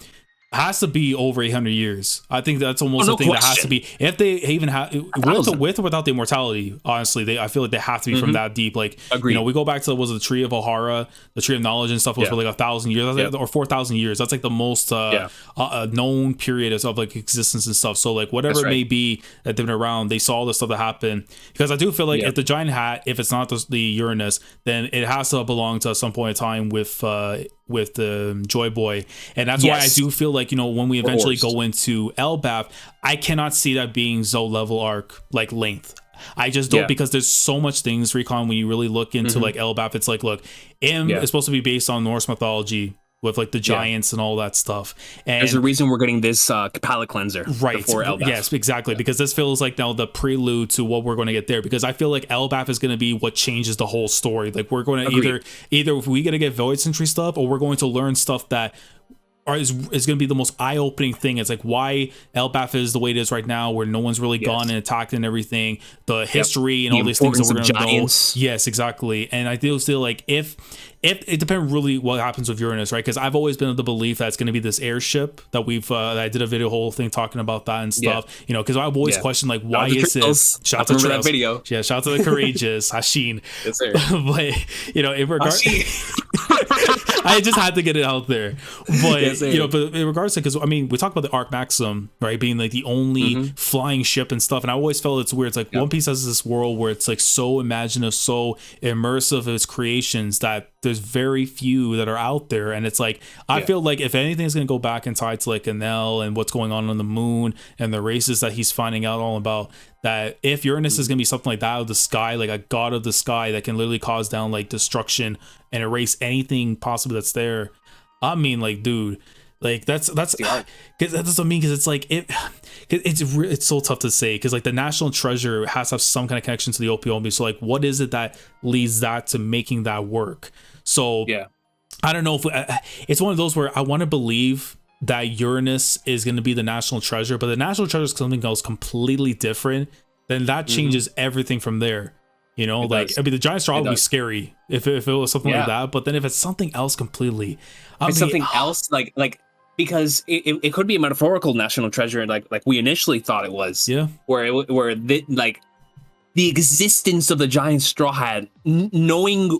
has to be over 800 years. I think that's almost a thing that has to be, if they even have with or without the immortality. Honestly, I feel like they have to be from that deep. Like, agreed. You know, we go back to, was it the tree of Ohara, the tree of knowledge and stuff, was for like 1,000 years or 4,000 years. That's like the most known period of like existence and stuff. So like whatever it may be that they've been around, they saw the stuff that happened. Because I do feel like if the giant hat, if it's not the Uranus, then it has to belong to some point in time with the Joy Boy. And that's why I do feel like, you know, when we eventually go into Elbaf, I cannot see that being Zoe level arc like length. I just don't, because there's so much things, Recon, when you really look into like Elbaf. It's like, look, Im is supposed to be based on Norse mythology. with like the giants and all that stuff. And there's a reason we're getting this palate cleanser before Elbaf. Yes, exactly, because this feels like now the prelude to what we're going to get there, because I feel like Elbaf is going to be what changes the whole story. Like we're going to either if we going to get Void Sentry stuff, or we're going to learn stuff that is going to be the most eye-opening thing. It's like why Elbaf is the way it is right now, where no one's really gone and attacked and everything, the history and all these things that we're going to know. Yes, exactly. And I feel still like if it depends really what happens with Uranus, right? Because I've always been of the belief that it's going to be this airship that we've that I did a video whole thing talking about that and stuff, you know, because I've always questioned like why is it shout out to that video, shout out to the courageous Hashin. Yes, sir. But you know, in regards I just had to get it out there. But you know, but in regards to, because I mean, we talk about the Arc Maxim, right, being like the only flying ship and stuff, and I always felt it's weird. It's like One Piece has this world where it's like so imaginative, so immersive of its creations, that there's very few that are out there. And it's like I feel like if anything is going to go back and tie to like Enel and what's going on the moon and the races that he's finding out all about, that if Uranus is going to be something like that out of the sky, like a god of the sky that can literally cause down like destruction and erase anything possible that's there, I mean, like, dude, like that's because that's what I mean, because it's like it's so tough to say, because like the national treasure has to have some kind of connection to the OPOB. So like what is it that leads that to making that work? So I don't know if it's one of those where I want to believe that Uranus is going to be the national treasure, but the national treasure is something else completely different, then that changes everything from there. You know, like, I mean, the giant straw would be scary if it was something like that, but then if it's something else completely, something else, like because it could be a metaphorical national treasure, like we initially thought it was, where the existence of the giant straw hat, knowing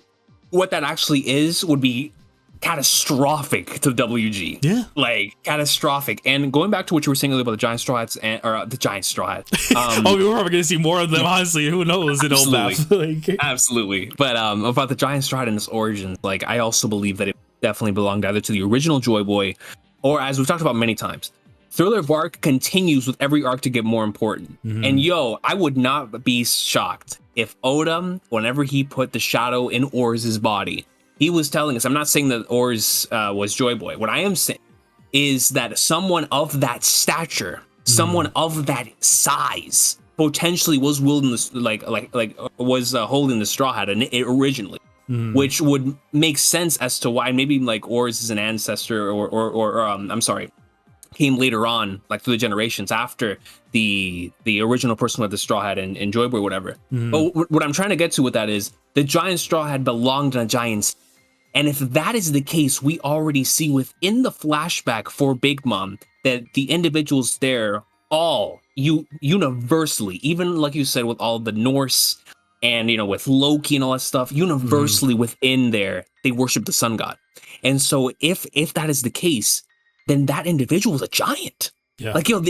what that actually is, would be catastrophic to WG. Like catastrophic. And going back to what you were saying earlier about the giant straw hats or the giant straw hat, oh, we're probably gonna see more of them, honestly. Who knows? Absolutely. Absolutely. But about the giant straw hat and its origins, like I also believe that it definitely belonged either to the original Joy Boy, or, as we've talked about many times, Thriller Bark continues with every arc to get more important. And I would not be shocked if Oda, whenever he put the shadow in Orz's body, he was telling us, I'm not saying that Orz was Joy Boy. What I am saying is that someone of that stature, someone of that size, potentially was wielding this, was holding the straw hat originally, which would make sense as to why maybe like Orz is an ancestor, or I'm sorry, came later on, like through the generations after the original person with the straw hat and Joy Boy, whatever. But what I'm trying to get to with that is the giant straw hat belonged in a giant. And if that is the case, we already see within the flashback for Big Mom that the individuals there all universally, even like you said, with all the Norse and, you know, with Loki and all that stuff, universally within there, they worship the sun god. And so if that is the case, then that individual is a giant. Like, you know,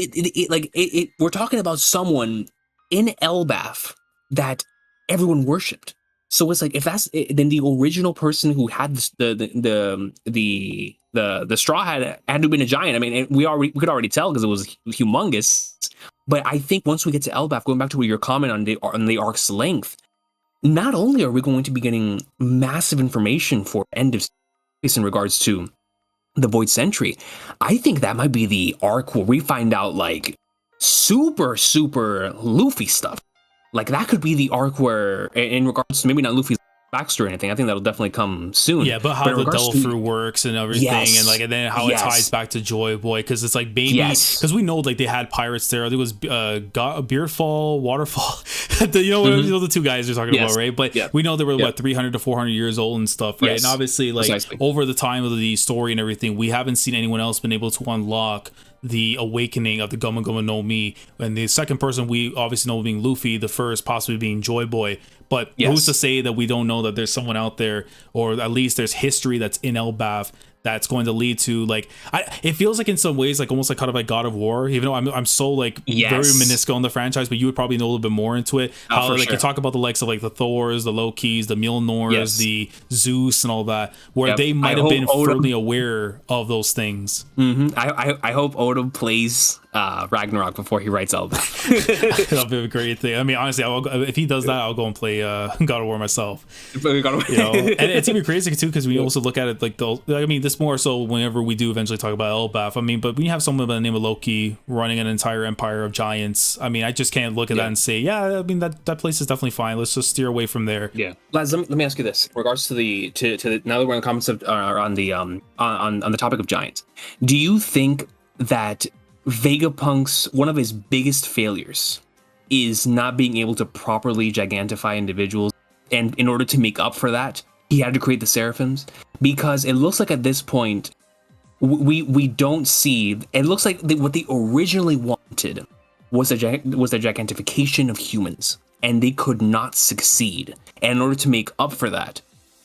we're talking about someone in Elbaf that everyone worshipped. So it's like, if that's it, then the original person who had the straw hat had to have been a giant. I mean, we could already tell because it was humongous. But I think once we get to Elbaf, going back to your comment on the arc's length, not only are we going to be getting massive information for end of series in regards to the Void Sentry, I think that might be the arc where we find out like super Luffy stuff. Like that could be the arc where, in regards to maybe not Luffy's backstory or anything, I think that'll definitely come soon. Yeah, but how the Delphi works and everything, and then how it ties back to Joy Boy, because it's like maybe because we know like they had pirates there. I think it was Beerfall, Waterfall. you know the two guys you're talking about, right? But we know they were what 300 to 400 years old and stuff, right? And obviously, like over the time of the story and everything, we haven't seen anyone else been able to unlock the awakening of the Goma Goma no Mi, and the second person we obviously know being Luffy, the first possibly being Joy Boy. But who's to say that we don't know that there's someone out there, or at least there's history that's in Elbaf that's going to lead to like it feels like in some ways like almost like kind of like God of War, even though I'm so like very menisco in the franchise, but you would probably know a little bit more into it. How like you talk about the likes of like the Thors, the Lokis, the Mjolnirs, the Zeus and all that, where they might have been firmly aware of those things. I hope Oda plays Ragnarok before he writes Elbaf. That'll be a great thing. I mean, honestly, if he does that, I'll go and play God of War myself. You know, and it's gonna be crazy too because we also look at it like I mean, this more so whenever we do eventually talk about Elbaf. I mean, but when you have someone by the name of Loki running an entire empire of giants, I mean, I just can't look at that and say, yeah, I mean that place is definitely fine. Let's just steer away from there. Yeah, Laz, let me ask you this: in regards to the now that we're on the concept on the topic of giants, do you think that Vegapunk's one of his biggest failures is not being able to properly gigantify individuals, and in order to make up for that, he had to create the Seraphims? Because it looks like at this point, we don't see. It looks like what they originally wanted was the gigantification of humans, and they could not succeed. And in order to make up for that,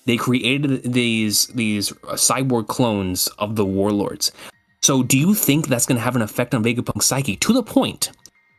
they created these cyborg clones of the warlords. So do you think that's going to have an effect on Vegapunk's psyche to the point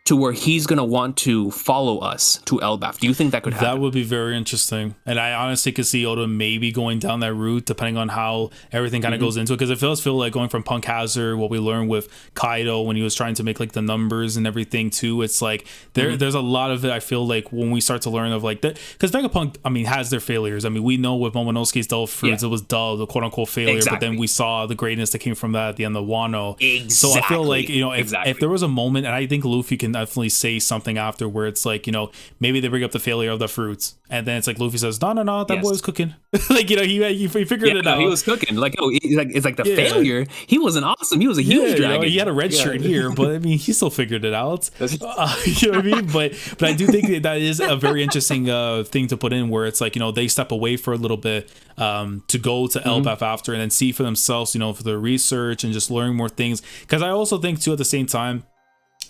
to where he's going to want to follow us to Elbaf? Do you think that could happen? That would be very interesting. And I honestly could see Oda maybe going down that route depending on how everything kind of goes into it. Because it does feel like going from Punk Hazard, what we learned with Kaido when he was trying to make like the numbers and everything too. It's like there's a lot of it. I feel like when we start to learn of like that, because Vegapunk, I mean, has their failures. I mean, we know with Momonosuke's Devil Fruits, it was dull, the quote unquote failure. Exactly. But then we saw the greatness that came from that at the end of Wano. Exactly. So I feel like, you know, if there was a moment, and I think Luffy can definitely say something after where it's like, you know, maybe they bring up the failure of the fruits, and then it's like Luffy says, no, that boy was cooking. Like, you know, he figured it out. He was cooking. Like, oh, it's like the failure. He wasn't awesome. He was a huge dragon. You know, he had a red shirt here, but I mean, he still figured it out. You know what I mean? But I do think that is a very interesting thing to put in, where it's like, you know, they step away for a little bit to go to Elbaf after, and then see for themselves, you know, for their research and just learn more things. Because I also think too, at the same time,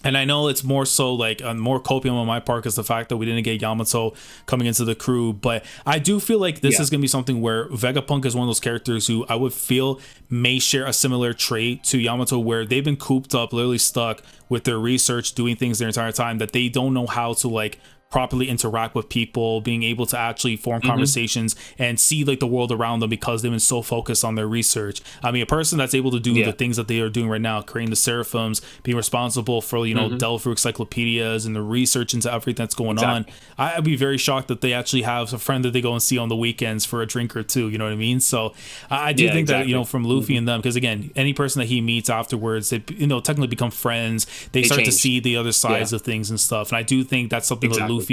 and I know it's more so like more copium on my part because the fact that we didn't get Yamato coming into the crew, but I do feel like this is going to be something where Vegapunk is one of those characters who I would feel may share a similar trait to Yamato, where they've been cooped up, literally stuck with their research, doing things their entire time, that they don't know how to like properly interact with people, being able to actually form conversations and see like the world around them because they've been so focused on their research. I mean, a person that's able to do the things that they are doing right now, creating the Seraphims, being responsible for, you know, delve through encyclopedias and the research into everything that's going on. I'd be very shocked that they actually have a friend that they go and see on the weekends for a drink or two, you know what I mean? So I do think that, you know, from Luffy and them, because again, any person that he meets afterwards, they, you know, technically become friends. They start to see the other sides of things and stuff. And I do think that's something that Luffy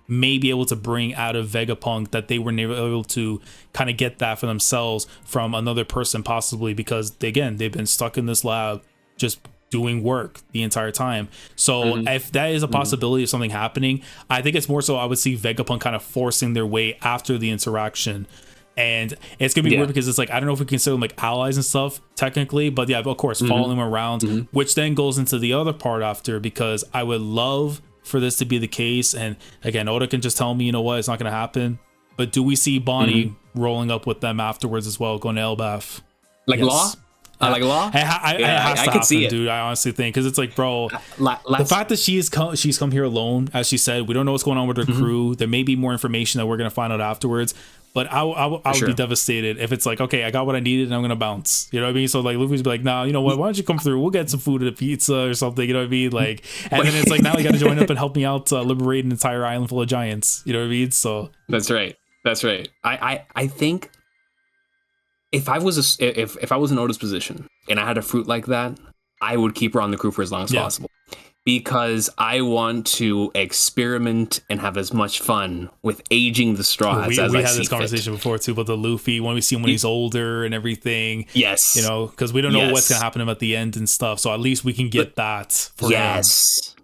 may be able to bring out of Vegapunk, that they were never able to kind of get that for themselves from another person, possibly because they've been stuck in this lab just doing work the entire time. So if that is a possibility of something happening, I think it's more so I would see Vegapunk kind of forcing their way after the interaction. And it's gonna be weird because it's like, I don't know if we consider them like allies and stuff technically, but yeah, of course, following them around, which then goes into the other part after, because I would love for this to be the case. And again, Oda can just tell me, you know what, it's not going to happen. But do we see Bonney rolling up with them afterwards as well, going to Elbaf? Like Law? Like Law? I could see it, dude. I honestly think, because it's like, bro, the fact that she's come here alone, as she said, we don't know what's going on with her crew. There may be more information that we're going to find out afterwards. But I would be devastated if it's like, okay, I got what I needed and I'm gonna bounce. You know what I mean? So like Luffy's be like, nah, you know what? Why don't you come through? We'll get some food and a pizza or something. You know what I mean? Like, and then it's like, now you got to join up and help me out liberate an entire island full of giants. You know what I mean? So that's right. I think if I was if I was in Oda's position and I had a fruit like that, I would keep her on the crew for as long as possible. Because I want to experiment and have as much fun with aging the Straw Hats as I see fit. We had this conversation before too about the Luffy, when we see him when he's older and everything. Yes. You know, because we don't know what's going to happen to him at the end and stuff. So at least we can get that for him.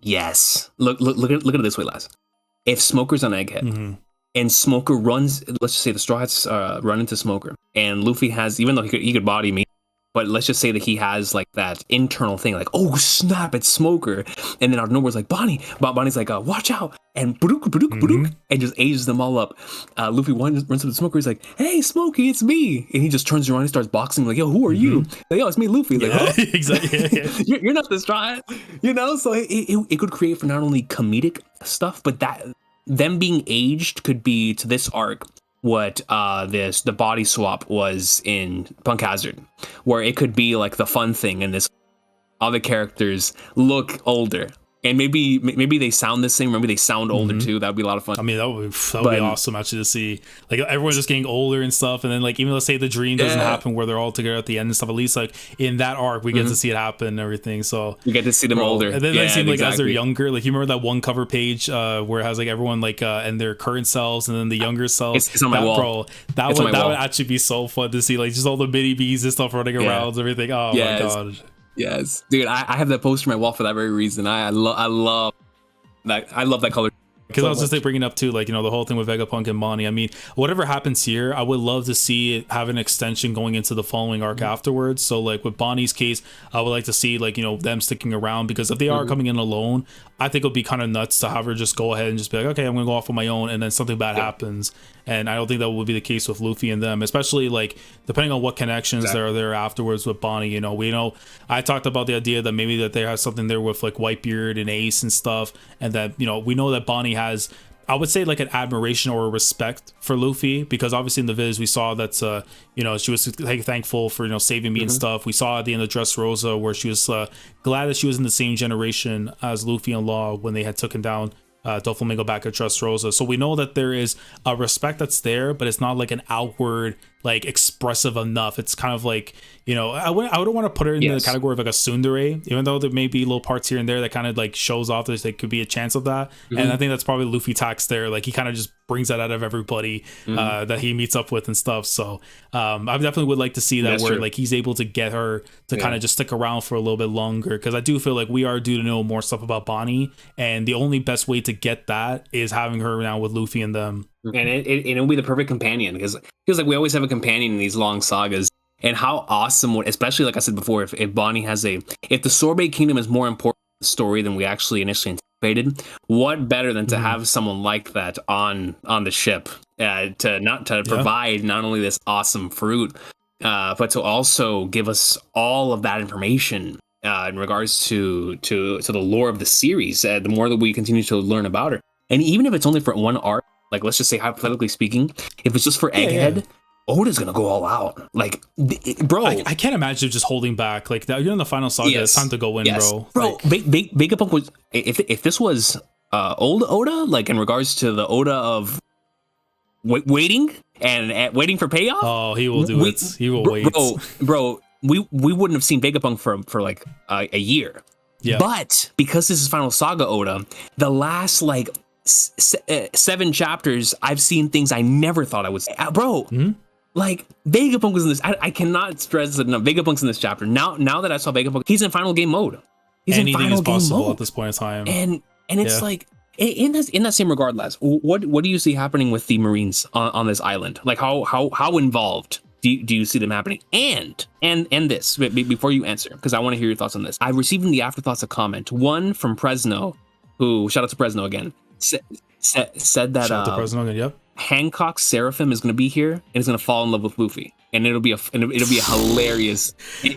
Yes. Look at it this way, Laz. If Smoker's on Egghead and Smoker runs, let's just say the Straw Hats run into Smoker, and Luffy has, even though he could body me, but let's just say that he has like that internal thing, like, oh snap, it's Smoker, and then out of nowhere it's like Bonnie's like, watch out, and and just ages them all up. Luffy runs up to Smoker, he's like, hey Smokey, it's me, and he just turns around and starts boxing, like, yo, who are you? Like, yo, it's me, Luffy. Like, oh, exactly. You're not the Straw Hat, you know. So it could create for not only comedic stuff, but that them being aged could be to this arc what the body swap was in Punk Hazard, where it could be like the fun thing in this all the characters look older. And maybe they sound the same. Maybe they sound older too. That would be a lot of fun. I mean, that would be awesome actually to see. Like everyone's just getting older and stuff, and then like even let's say the dream doesn't happen where they're all together at the end and stuff. At least like in that arc, we get to see it happen and everything. So you get to see them older, and then they seem like as they're younger. Like you remember that one cover page where it has like everyone like and their current selves and then the younger selves. It's on my wall. Bro, that would actually be so fun to see. Like just all the mini bees and stuff running around and everything. Oh my god. Yes, dude, I have that poster on my wall for that very reason. I love that color. Because I was just like bringing up too, like, you know, the whole thing with Vegapunk and Bonney. I mean, whatever happens here, I would love to see it have an extension going into the following arc afterwards. So like with Bonnie's case, I would like to see like, you know, them sticking around, because if they are coming in alone, I think it'll be kind of nuts to have her just go ahead and just be like, okay, I'm gonna go off on my own, and then something bad happens. And I don't think that would be the case with Luffy and them, especially like depending on what connections there are there afterwards with Bonney. You know, we know I talked about the idea that maybe that they have something there with like Whitebeard and Ace and stuff, and that, you know, we know that Bonney has, I would say, like an admiration or a respect for Luffy, because obviously in the viz we saw that you know, she was like thankful for, you know, saving me and stuff. We saw at the end of Dressrosa where she was glad that she was in the same generation as Luffy and Law when they had taken down Doflamingo back at Dressrosa. So we know that there is a respect that's there, but it's not like an outward like expressive enough. It's kind of like, you know, I wouldn't want to put her in the category of like a tsundere, even though there may be little parts here and there that kind of like shows off that there could be a chance of that. And I think that's probably Luffy tax there. Like he kind of just brings that out of everybody that he meets up with and stuff. So I definitely would like to see that where like he's able to get her to kind of just stick around for a little bit longer, because I do feel like we are due to know more stuff about Bonney, and the only best way to get that is having her now with Luffy and them. And it'll be the perfect companion, because like we always have a companion in these long sagas. And how awesome would, especially like I said before, if Bonney has if the Sorbet Kingdom is more important story than we actually initially anticipated, what better than to have someone like that on the ship to provide not only this awesome fruit, but to also give us all of that information in regards to the lore of the series. The more that we continue to learn about her, and even if it's only for one arc, like let's just say hypothetically speaking, if it's just for Egghead, Oda's gonna go all out. Like, bro, I can't imagine just holding back. Like that, you're in the final saga. It's time to go in, bro. Like, Vegapunk was, if this was old Oda, like in regards to the Oda of waiting and waiting for payoff. Oh, he will do it. He will wait, bro. We wouldn't have seen Vegapunk for like a year. Yeah. But because this is final saga Oda, the last like 7 chapters, I've seen things I never thought I would see. Bro. Like Vegapunk was in this. I cannot stress it enough. Vegapunk's in this chapter. Now that I saw Vegapunk, he's in final game mode. He's anything in final is possible mode at this point in time. And it's like in that same regard, Laz, what do you see happening with the Marines on this island? Like how involved do you see them happening? And this before you answer, because I want to hear your thoughts on this. I received in the afterthoughts a comment, one from Presno, who, shout out to Presno again, said that shout out to Presno again, yep. Hancock's Seraphim is going to be here and is going to fall in love with Luffy, and it'll be a hilarious.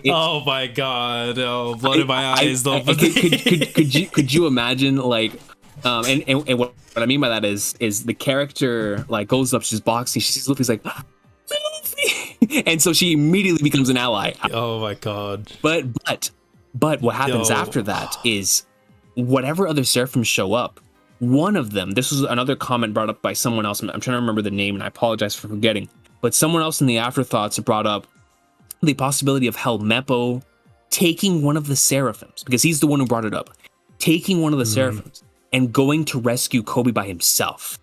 Oh my god! Oh, blood in my eyes! Though. Could you imagine like, and what I mean by that is the character like goes up, she's boxing, she sees Luffy's like, Luffy, and so she immediately becomes an ally. Oh my god! But what happens after that is whatever other Seraphims show up. One of them, this was another comment brought up by someone else. I'm trying to remember the name, and I apologize for forgetting. But someone else in the afterthoughts brought up the possibility of Helmeppo taking one of the Seraphims, because he's the one who brought it up, taking one of the Seraphims and going to rescue Kobe by himself.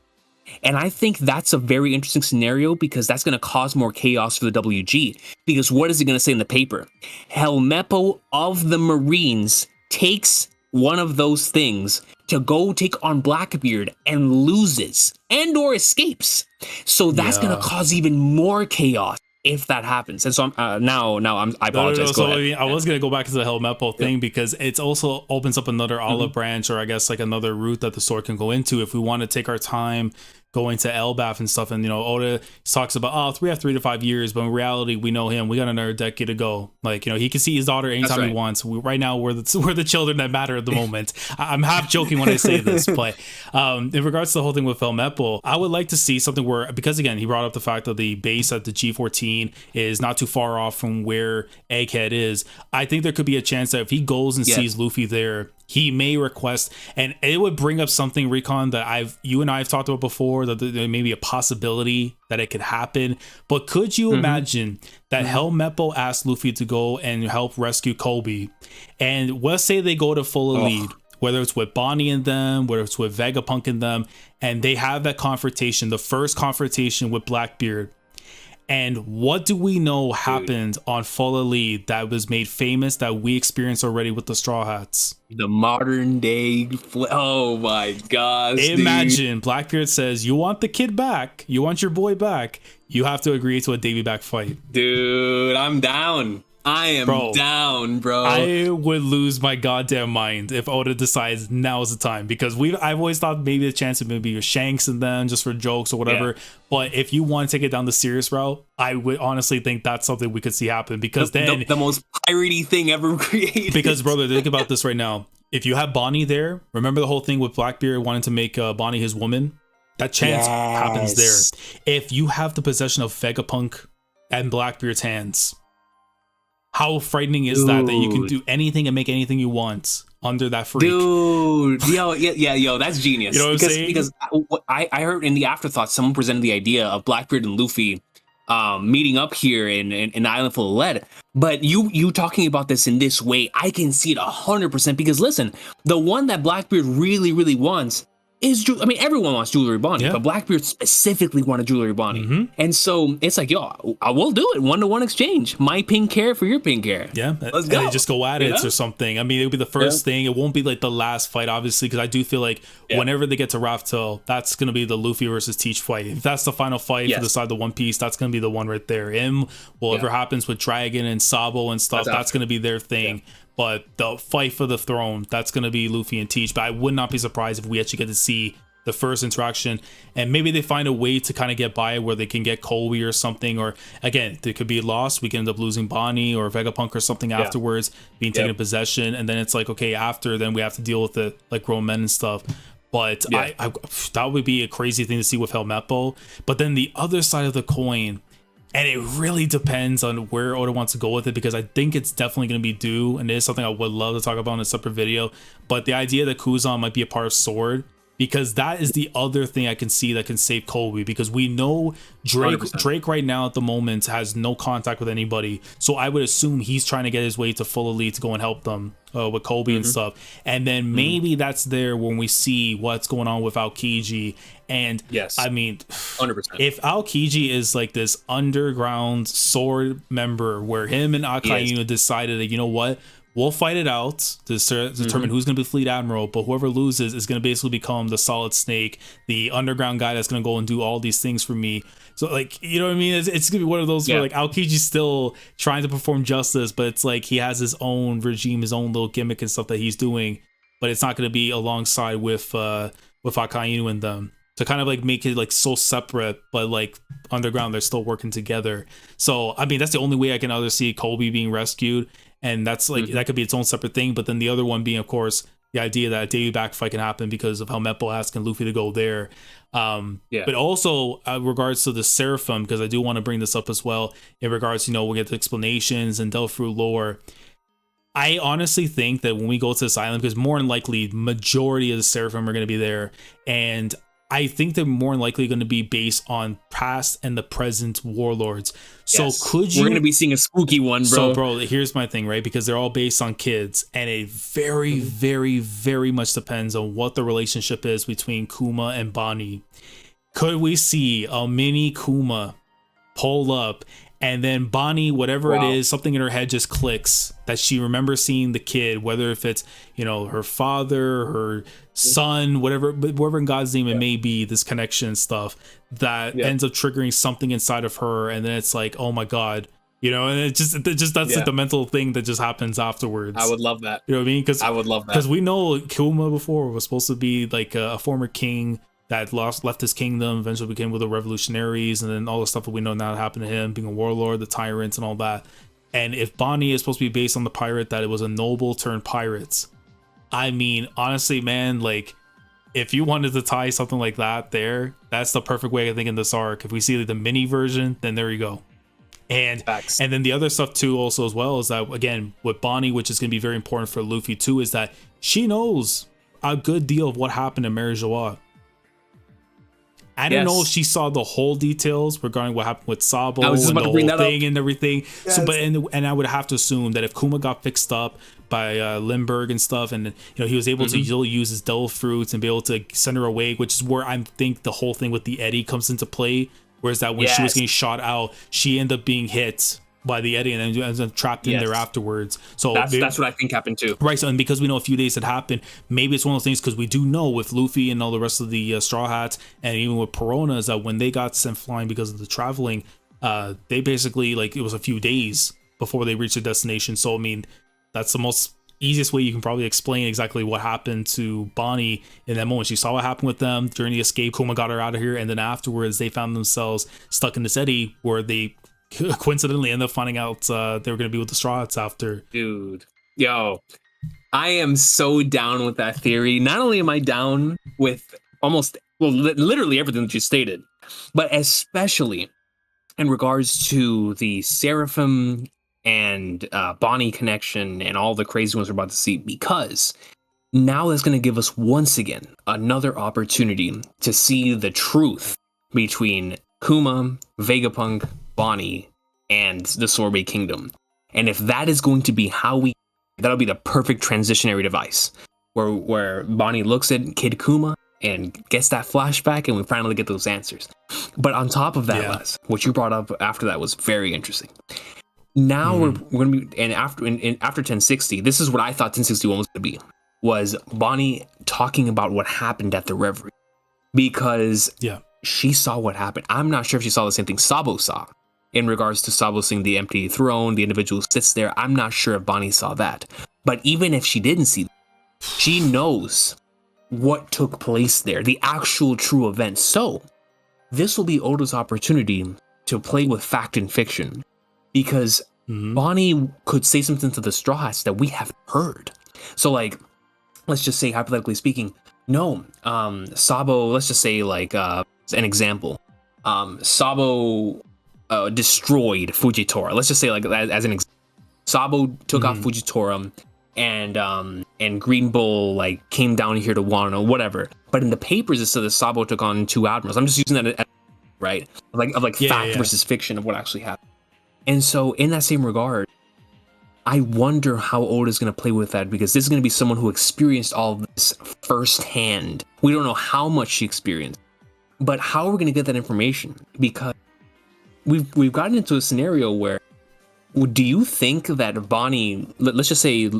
And I think that's a very interesting scenario, because that's going to cause more chaos for the WG. Because what is it going to say in the paper? Helmeppo of the Marines takes one of those things to go take on Blackbeard and loses and or escapes. So that's going to cause even more chaos if that happens. And so I apologize. So I was going to go back to the Helmeppo thing, because it also opens up another olive branch, or I guess like another route that the story can go into if we want to take our time going to Elbaf and stuff. And, you know, Oda talks about, oh, we have 3 to 5 years, but in reality, we know him. We got another decade to go. Like, you know, he can see his daughter anytime he wants. Right now, we're the children that matter at the moment. I'm half joking when I say this, but in regards to the whole thing with Helmeppo, I would like to see something where, because again, he brought up the fact that the base at the G14 is not too far off from where Egghead is. I think there could be a chance that if he goes and sees Luffy there, he may request, and it would bring up something, Recon, that you and I have talked about before, that there may be a possibility that it could happen. But could you imagine that Helmeppo asked Luffy to go and help rescue Kobe, and let's say they go to full elite, whether it's with Bonney and them, whether it's with Vegapunk and them, and they have that confrontation, the first confrontation with Blackbeard. And what do we know happened on Full Elite that was made famous that we experienced already with the Straw Hats? The modern day. Oh my gosh. Imagine Blackbeard says, you want the kid back? You want your boy back? You have to agree to a Davy back fight. Dude, I'm down. I am down, bro. I would lose my goddamn mind if Oda decides now is the time, because I've always thought maybe the chance of maybe Shanks and them just for jokes or whatever. Yeah. But if you want to take it down the serious route, I would honestly think that's something we could see happen, because then the most piratey thing ever created. Because brother, think about this right now. If you have Bonney there, remember the whole thing with Blackbeard wanting to make Bonney his woman? That chance happens there. If you have the possession of Vegapunk and Blackbeard's hands, how frightening is that you can do anything and make anything you want under that freak? Dude, yo, that's genius. You know what I'm saying? Because I heard in the afterthought, someone presented the idea of Blackbeard and Luffy meeting up here in the Island Full of Lead. But you talking about this in this way, I can see it 100%. Because listen, the one that Blackbeard really, really wants is, I mean, everyone wants Jewelry Bonney, but Blackbeard specifically wanted Jewelry Bonney. And so it's like, yo, I will do it. 1-to-1 exchange. My pink hair for your pink hair. Yeah. Let's go. They just go at it or something. I mean, it'll be the first thing. It won't be like the last fight, obviously, because I do feel like whenever they get to Raftel, that's going to be the Luffy versus Teach fight. If that's the final fight for the side of the One Piece, that's going to be the one right there. Whatever happens with Dragon and Sabo and stuff, that's going to be their thing. But the fight for the throne, that's going to be Luffy and Teach. But I would not be surprised if we actually get to see the first interaction, and maybe they find a way to kind of get by where they can get Colby or something, or again, there could be a loss. We can end up losing Bonney or Vegapunk or something afterwards, being taken in possession, and then it's like, okay, after then we have to deal with it like grown men and stuff. But I that would be a crazy thing to see with Helmeppo. But then the other side of the coin, and it really depends on where Oda wants to go with it, because I think it's definitely going to be due, and it is something I would love to talk about in a separate video. But the idea that Kuzan might be a part of Sword, because that is the other thing I can see that can save Kobe, because we know Drake right now at the moment has no contact with anybody, so I would assume he's trying to get his way to Full Elite to go and help them with Kobe and stuff. And then maybe that's there when we see what's going on with Aokiji. And I mean, 100%. If Aokiji is like this underground Sword member where him and Akainu decided that, you know what, we'll fight it out to determine who's going to be Fleet Admiral, but whoever loses is going to basically become the Solid Snake, the underground guy that's going to go and do all these things for me. So, like, you know what I mean? It's going to be one of those where, like, Aokiji's still trying to perform justice, but it's like he has his own regime, his own little gimmick and stuff that he's doing, but it's not going to be alongside with Akainu and them. To kind of like make it like so separate, but like underground, they're still working together. So, I mean, that's the only way I can either see Kobe being rescued, and that's like that could be its own separate thing. But then the other one being, of course, the idea that a Davy back fight can happen because of Helmeppo asking Luffy to go there. But also regards to the Seraphim, because I do want to bring this up as well in regards to, we'll get the explanations and delve through lore. I honestly think that when we go to this island, because more than likely majority of the Seraphim are going to be there, and I think they're more than likely going to be based on past and the present warlords. So could you... We're going to be seeing a spooky one, bro. So, bro, here's my thing, right? Because they're all based on kids, and it very, very, very much depends on what the relationship is between Kuma and Bonney. Could we see a mini Kuma pull up, and then Bonney, whatever it is, something in her head just clicks that she remembers seeing the kid, whether if it's, her father, her son, whatever in God's name it may be, this connection and stuff that ends up triggering something inside of her, and then it's like, oh my God, and it just that's like the mental thing that just happens afterwards. I would love that. You know what I mean? Because I would love that, because we know Kuma before was supposed to be like a former king that left his kingdom, eventually became with the revolutionaries, and then all the stuff that we know now happened to him, being a warlord, the tyrants, and all that. And if Bonney is supposed to be based on the pirate, that it was a noble turned pirates. I mean, honestly, man, like, if you wanted to tie something like that there, that's the perfect way I think in this arc. If we see like the mini version, then there you go. And Facts. and then the other stuff too also as well is that, again, with Bonney, which is going to be very important for Luffy too, is that she knows a good deal of what happened in Mary Joie. I don't know if she saw the whole details regarding what happened with Sabo and the whole thing and everything. Yes. So, but and I would have to assume that if Kuma got fixed up by Limburg and stuff, and he was able to use his devil fruits and be able to send her away, which is where I think the whole thing with the Eddie comes into play. Whereas that when she was getting shot out, she ended up being hit by the Eddie and then trapped in there afterwards. So that's what I think happened too. Right. So, and because we know a few days had happened, maybe it's one of those things, because we do know with Luffy and all the rest of the Straw Hats, and even with Perona, is that when they got sent flying because of the traveling, they basically, like, it was a few days before they reached their destination. So, I mean, that's the most easiest way you can probably explain exactly what happened to Bonney in that moment. She saw what happened with them during the escape. Kuma got her out of here, and then afterwards they found themselves stuck in this eddy where they coincidentally ended up finding out they were going to be with the Straw Hats after. Dude, yo, I am so down with that theory. Not only am I down with literally everything that you stated, but especially in regards to the Seraphim and Bonney connection and all the crazy ones we're about to see, because now that's going to give us once again another opportunity to see the truth between Kuma, Vegapunk, Bonney, and the Sorbet Kingdom. And if that is going to be that'll be the perfect transitionary device where Bonney looks at Kid Kuma and gets that flashback, and we finally get those answers. But on top of that, Les, what you brought up after that was very interesting. Now we're going to be, and after 1060, this is what I thought 1061 was going to be, was Bonney talking about what happened at the Reverie, because she saw what happened. I'm not sure if she saw the same thing Sabo saw in regards to Sabo seeing the empty throne, the individual sits there. I'm not sure if Bonney saw that, but even if she didn't see that, she knows what took place there, the actual true event. So this will be Oda's opportunity to play with fact and fiction, because Bonney could say something to the Straw Hats that we haven't heard. So, like, let's just say, hypothetically speaking, Sabo, let's just say, like, an example, Sabo destroyed Fujitora. Let's just say, like, as an example, Sabo took off Fujitora, and Green Bull, like, came down here to Wano, whatever. But in the papers, it said that Sabo took on 2 admirals. I'm just using that as, right, fact versus fiction of what actually happened. And so, in that same regard, I wonder how Oda's going to play with that, because this is going to be someone who experienced all of this firsthand. We don't know how much she experienced, but how are we going to get that information? Because we've gotten into a scenario where, do you think that Bonney, let's just say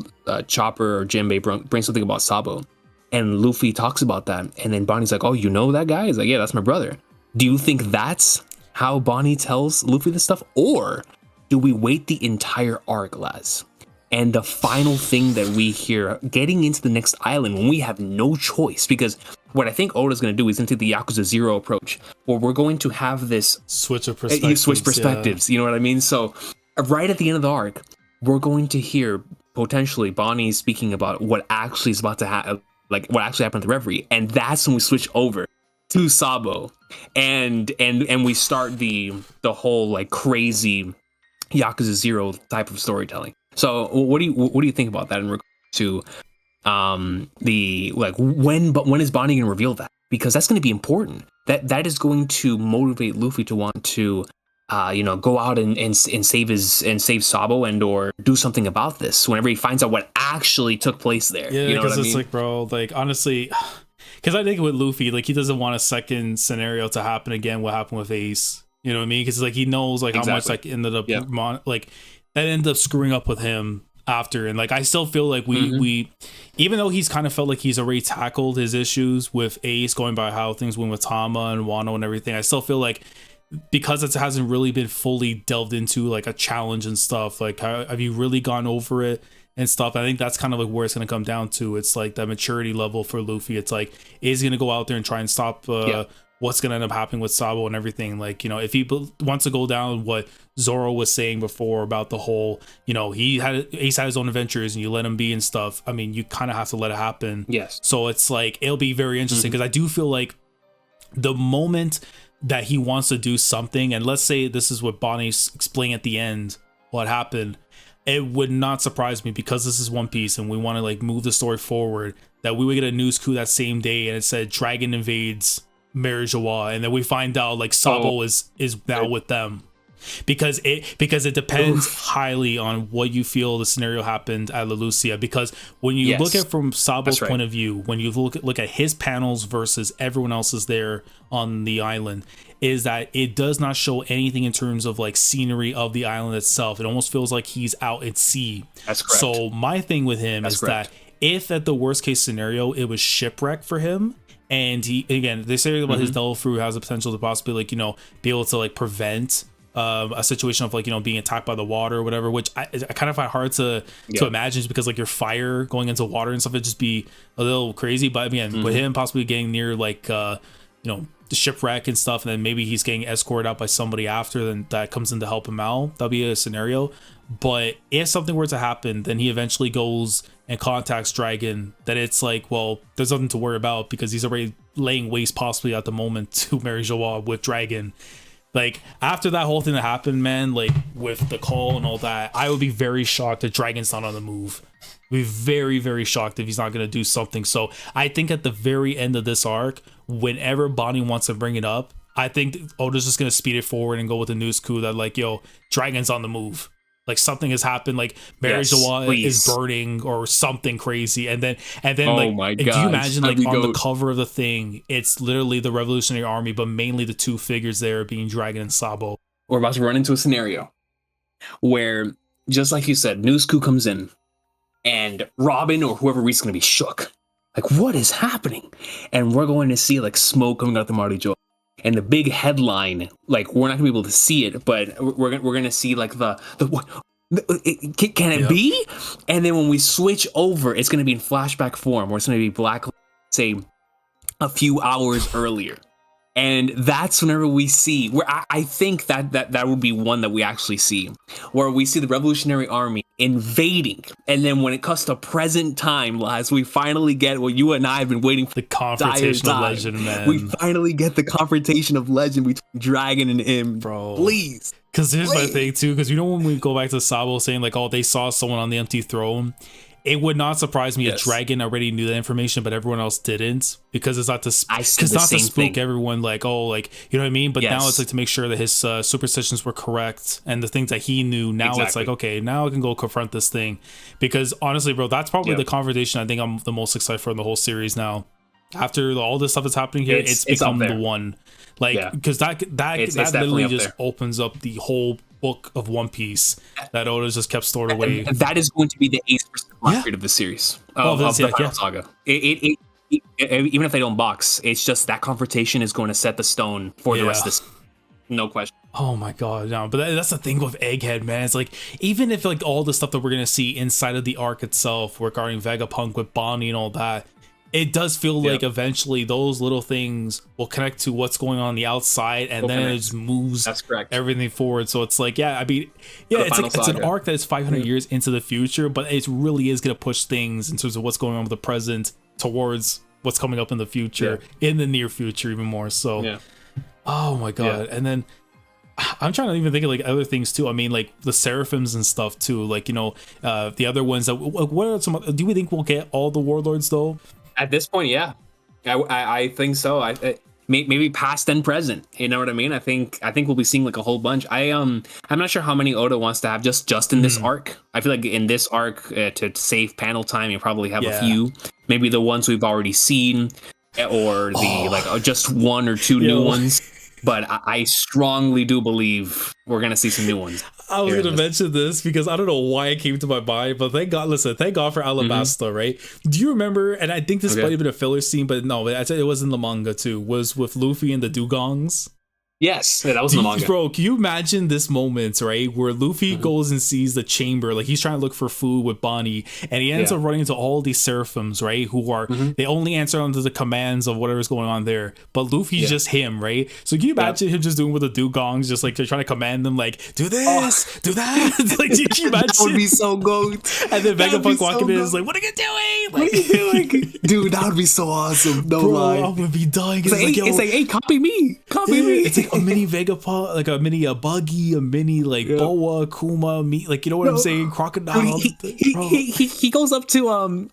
Chopper or Jinbei bring something about Sabo, and Luffy talks about that, and then Bonnie's like, oh, you know that guy? He's like, yeah, that's my brother. Do you think that's how Bonney tells Luffy this stuff? Or do we wait the entire arc, Laz? And the final thing that we hear getting into the next island when we have no choice, because what I think Oda's going to do is into the Yakuza 0 approach, where we're going to have this switch perspectives. You know what I mean? So right at the end of the arc, we're going to hear potentially Bonnie speaking about what actually is about to happen, like what actually happened at the Reverie, and that's when we switch over to Sabo, and we start the whole, like, crazy Yakuza 0 type of storytelling. So what do you think about that in regard to the, like, when is Bonnie gonna reveal that? Because that's gonna be important. That is going to motivate Luffy to want to go out and save Sabo and or do something about this whenever he finds out what actually took place there. Yeah, you know because it's like, bro, like, honestly, because I think with Luffy, like, he doesn't want a second scenario to happen again. What happened with Ace? You know what I mean? Because, like, he knows, like, how much, like, ended up like that ended up screwing up with him after. And, like, I still feel like we even though he's kind of felt like he's already tackled his issues with Ace, going by how things went with Tama and Wano and everything, I still feel like because it hasn't really been fully delved into like a challenge and stuff, like have you really gone over it and stuff? I think that's kind of like where it's going to come down to. It's like the maturity level for Luffy. It's like, is he going to go out there and try and stop what's going to end up happening with Sabo and everything? Like, you know, if he wants to go down what Zoro was saying before about the whole, you know, he's had his own adventures and you let him be and stuff. I mean, you kind of have to let it happen. Yes. So it's like, it'll be very interesting because I do feel like the moment that he wants to do something, and let's say this is what Bonnie's explaining at the end, what happened, it would not surprise me, because this is One Piece and we want to like move the story forward, that we would get a news coup that same day and it said Dragon invades Marijoa, and then we find out like Sabo is now with them, because it depends highly on what you feel the scenario happened at La Lucia. Because when you look at from Sabo's point of view, when you look at his panels versus everyone else's there on the island, is that it does not show anything in terms of like scenery of the island itself. It almost feels like he's out at sea. That's correct. So my thing with him is that if at the worst case scenario it was shipwreck for him, and he, again, they say about his devil fruit has the potential to possibly like, you know, be able to like prevent a situation of like, you know, being attacked by the water or whatever, which I kind of find hard to imagine, because like your fire going into water and stuff, it'd just be a little crazy. But again, with him possibly getting near like you know, the shipwreck and stuff, and then maybe he's getting escorted out by somebody after, then that comes in to help him out, that'll be a scenario. But if something were to happen, then he eventually goes and contacts Dragon, that it's like, well, there's nothing to worry about because he's already laying waste possibly at the moment to Marijoa with Dragon. Like, after that whole thing that happened, man, like with the call and all that, I would be very shocked if Dragon's not on the move. I'd be very, very shocked if he's not going to do something. So I think at the very end of this arc, whenever Bonney wants to bring it up, I think Oda's just going to speed it forward and go with the news coup that like, yo, Dragon's on the move. Like something has happened, like Marijoa is burning or something crazy, and then oh like, my do gosh, you imagine like on the cover of the thing, it's literally the Revolutionary Army, but mainly the two figures there being Dragon and Sabo. We're about to run into a scenario where, just like you said, news coup comes in, and Robin or whoever reads going to be shook. Like, what is happening? And we're going to see like smoke coming out the Marijoa. And the big headline, like, we're not gonna be able to see it, but we're gonna see like the can it be? And then when we switch over, it's gonna be in flashback form, or it's gonna be black, say, a few hours earlier. And that's whenever we see, where I think that would be one that we actually see, where we see the Revolutionary Army invading. And then when it comes to present time, Laz, we finally get what you and I have been waiting for. The confrontation of legend, man. We finally get the confrontation of legend between Dragon and him. Bro. Please. Because here's my thing, too. Because you know when we go back to Sabo saying, like, oh, they saw someone on the empty throne? It would not surprise me if Dragon already knew that information, but everyone else didn't, because it's not to spook everyone, like, oh, like, you know what I mean? But now it's like to make sure that his superstitions were correct and the things that he knew. Now it's like, okay, now I can go confront this thing. Because honestly, bro, that's probably the confrontation I think I'm the most excited for in the whole series now. After all this stuff that's happening here, it's become the one. Like, because that literally just opens up the whole book of One Piece that Oda's just kept stored away. And that is going to be the ace period of the series of the final saga. It, even if they don't box, it's just that confrontation is going to set the stone for the rest of this. No question. Oh my god, no! But that's the thing with Egghead, man. It's like, even if like all the stuff that we're gonna see inside of the arc itself regarding Vegapunk with Bonney and all that, it does feel like eventually those little things will connect to what's going on the outside, and then it just moves everything forward. So it's like, I mean, it's like it's an arc that is 500 years into the future, but it really is going to push things in terms of what's going on with the present towards what's coming up in the future, in the near future, even more. So, oh my god! And then I'm trying to even think of like other things too. I mean, like the Seraphims and stuff too. Like, you know, the other ones that. What are some? Do we think we'll get all the warlords though? At this point, I think so. Maybe past and present. You know what I mean? I think we'll be seeing like a whole bunch. I'm not sure how many Oda wants to have just in this arc. I feel like in this arc, to save panel time, you probably have a few. Maybe the ones we've already seen, or the just one or two new ones. But I strongly do believe we're gonna see some new ones. I was gonna mention this because I don't know why it came to my mind, but thank God for Alabasta, right? Do you remember? And I think this might have been a filler scene, but no, it was in the manga too. Was with Luffy and the dugongs. Yes, yeah, that was in the manga. Bro, can you imagine this moment, right, where Luffy goes and sees the chamber, like he's trying to look for food with Bonney, and he ends up running into all these Seraphims, right, who are they only answer under the commands of whatever's going on there, but Luffy's just him, right? So can you imagine him just doing with the dugongs, just like they're trying to command them, like do this, do that, like can you imagine? That would be so goat. And then Vegapunk walking in is like, what are you doing? Like, what are you doing? Dude, that would be so awesome. No lie. I'm gonna be dying. It's like, hey, copy me. It's like a mini Vegapunk, like a mini Buggy, a mini like Boa, Kuma, like you know what I'm saying? Crocodile. He goes up to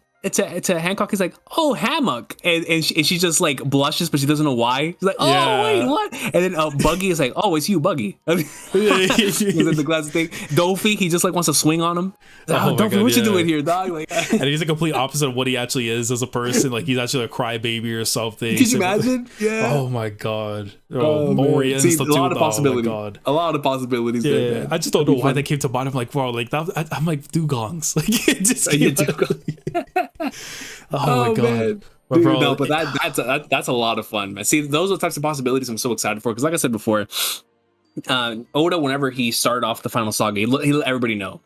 Hancock. He's like, oh, hammock, and she just like blushes, but she doesn't know why. She's like, oh wait, what? And then Buggy is like, oh, it's you, Buggy. The glass thing. Dofi, he just like wants to swing on him. Like, Dofi, what you doing here, dog? Like, and he's the complete opposite of what he actually is as a person. Like he's actually a crybaby or something. Could you imagine? Yeah. Oh my god. Moria. See, a lot of possibilities. A lot of possibilities. Yeah. There, man. I just don't know why they came to mind. I'm like, bro, like that. I'm like dugongs. Like it just oh my god. Man. Dude, bro, no, but that's a lot of fun, man. See, those are the types of possibilities I'm so excited for, because like I said before, Oda, whenever he started off the final saga, he let everybody know,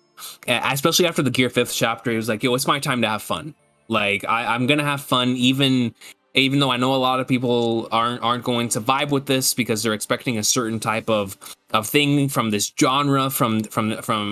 especially after the Gear 5th chapter, he was like, yo, it's my time to have fun. Like I'm gonna have fun, even though I know a lot of people aren't going to vibe with this because they're expecting a certain type of thing from this genre, from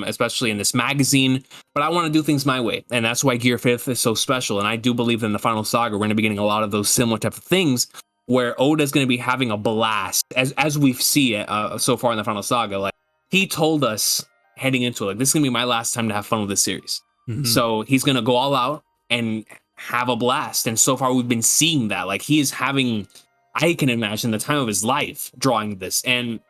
especially in this magazine. But I want to do things my way, and that's why Gear 5th is so special. And I do believe that in the final saga, we're going to be getting a lot of those similar type of things, where Oda's going to be having a blast, as we see it so far in the final saga. Like he told us heading into it, like this is going to be my last time to have fun with this series. So he's going to go all out and have a blast. And so far we've been seeing that. Like he is having, I can imagine, the time of his life drawing this. And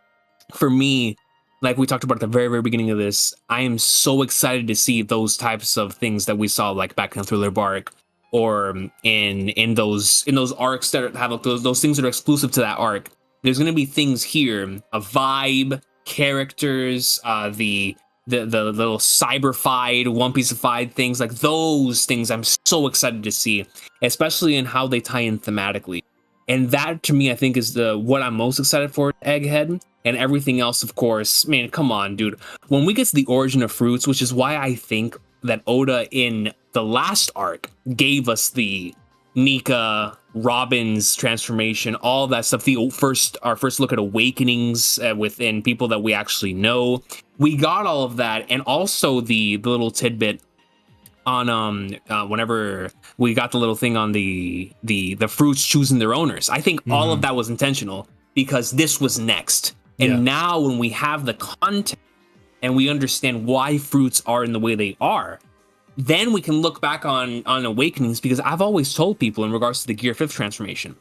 for me, like we talked about at the very, very beginning of this, I am so excited to see those types of things that we saw like back in Thriller Bark, or in those arcs that have like those things that are exclusive to that arc. There's going to be things here, a vibe, characters, the little cyberfied, One Piece-ified things, like those things I'm so excited to see, especially in how they tie in thematically. And that, to me, I think is what I'm most excited for, Egghead. And everything else, of course, man, come on, dude. When we get to the origin of fruits, which is why I think that Oda in the last arc gave us the Nika, Robin's transformation, all that stuff, our first look at awakenings within people that we actually know. We got all of that, and also the little tidbit on whenever we got the little thing on the fruits choosing their owners. I think all of that was intentional, because this was next. And now when we have the content and we understand why fruits are in the way they are, then we can look back on awakenings, because I've always told people in regards to the Gear 5th transformation,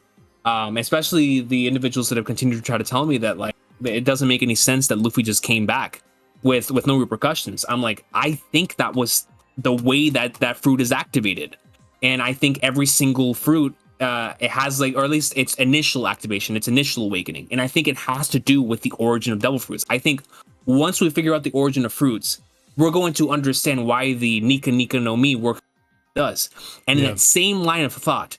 especially the individuals that have continued to try to tell me that like it doesn't make any sense that Luffy just came back with no repercussions. I'm like, I think that was the way that fruit is activated. And I think every single fruit, it has like, or at least its initial activation, its initial awakening. And I think it has to do with the origin of devil fruits. I think once we figure out the origin of fruits, we're going to understand why the Nika Nika no Mi work does. And in that same line of thought,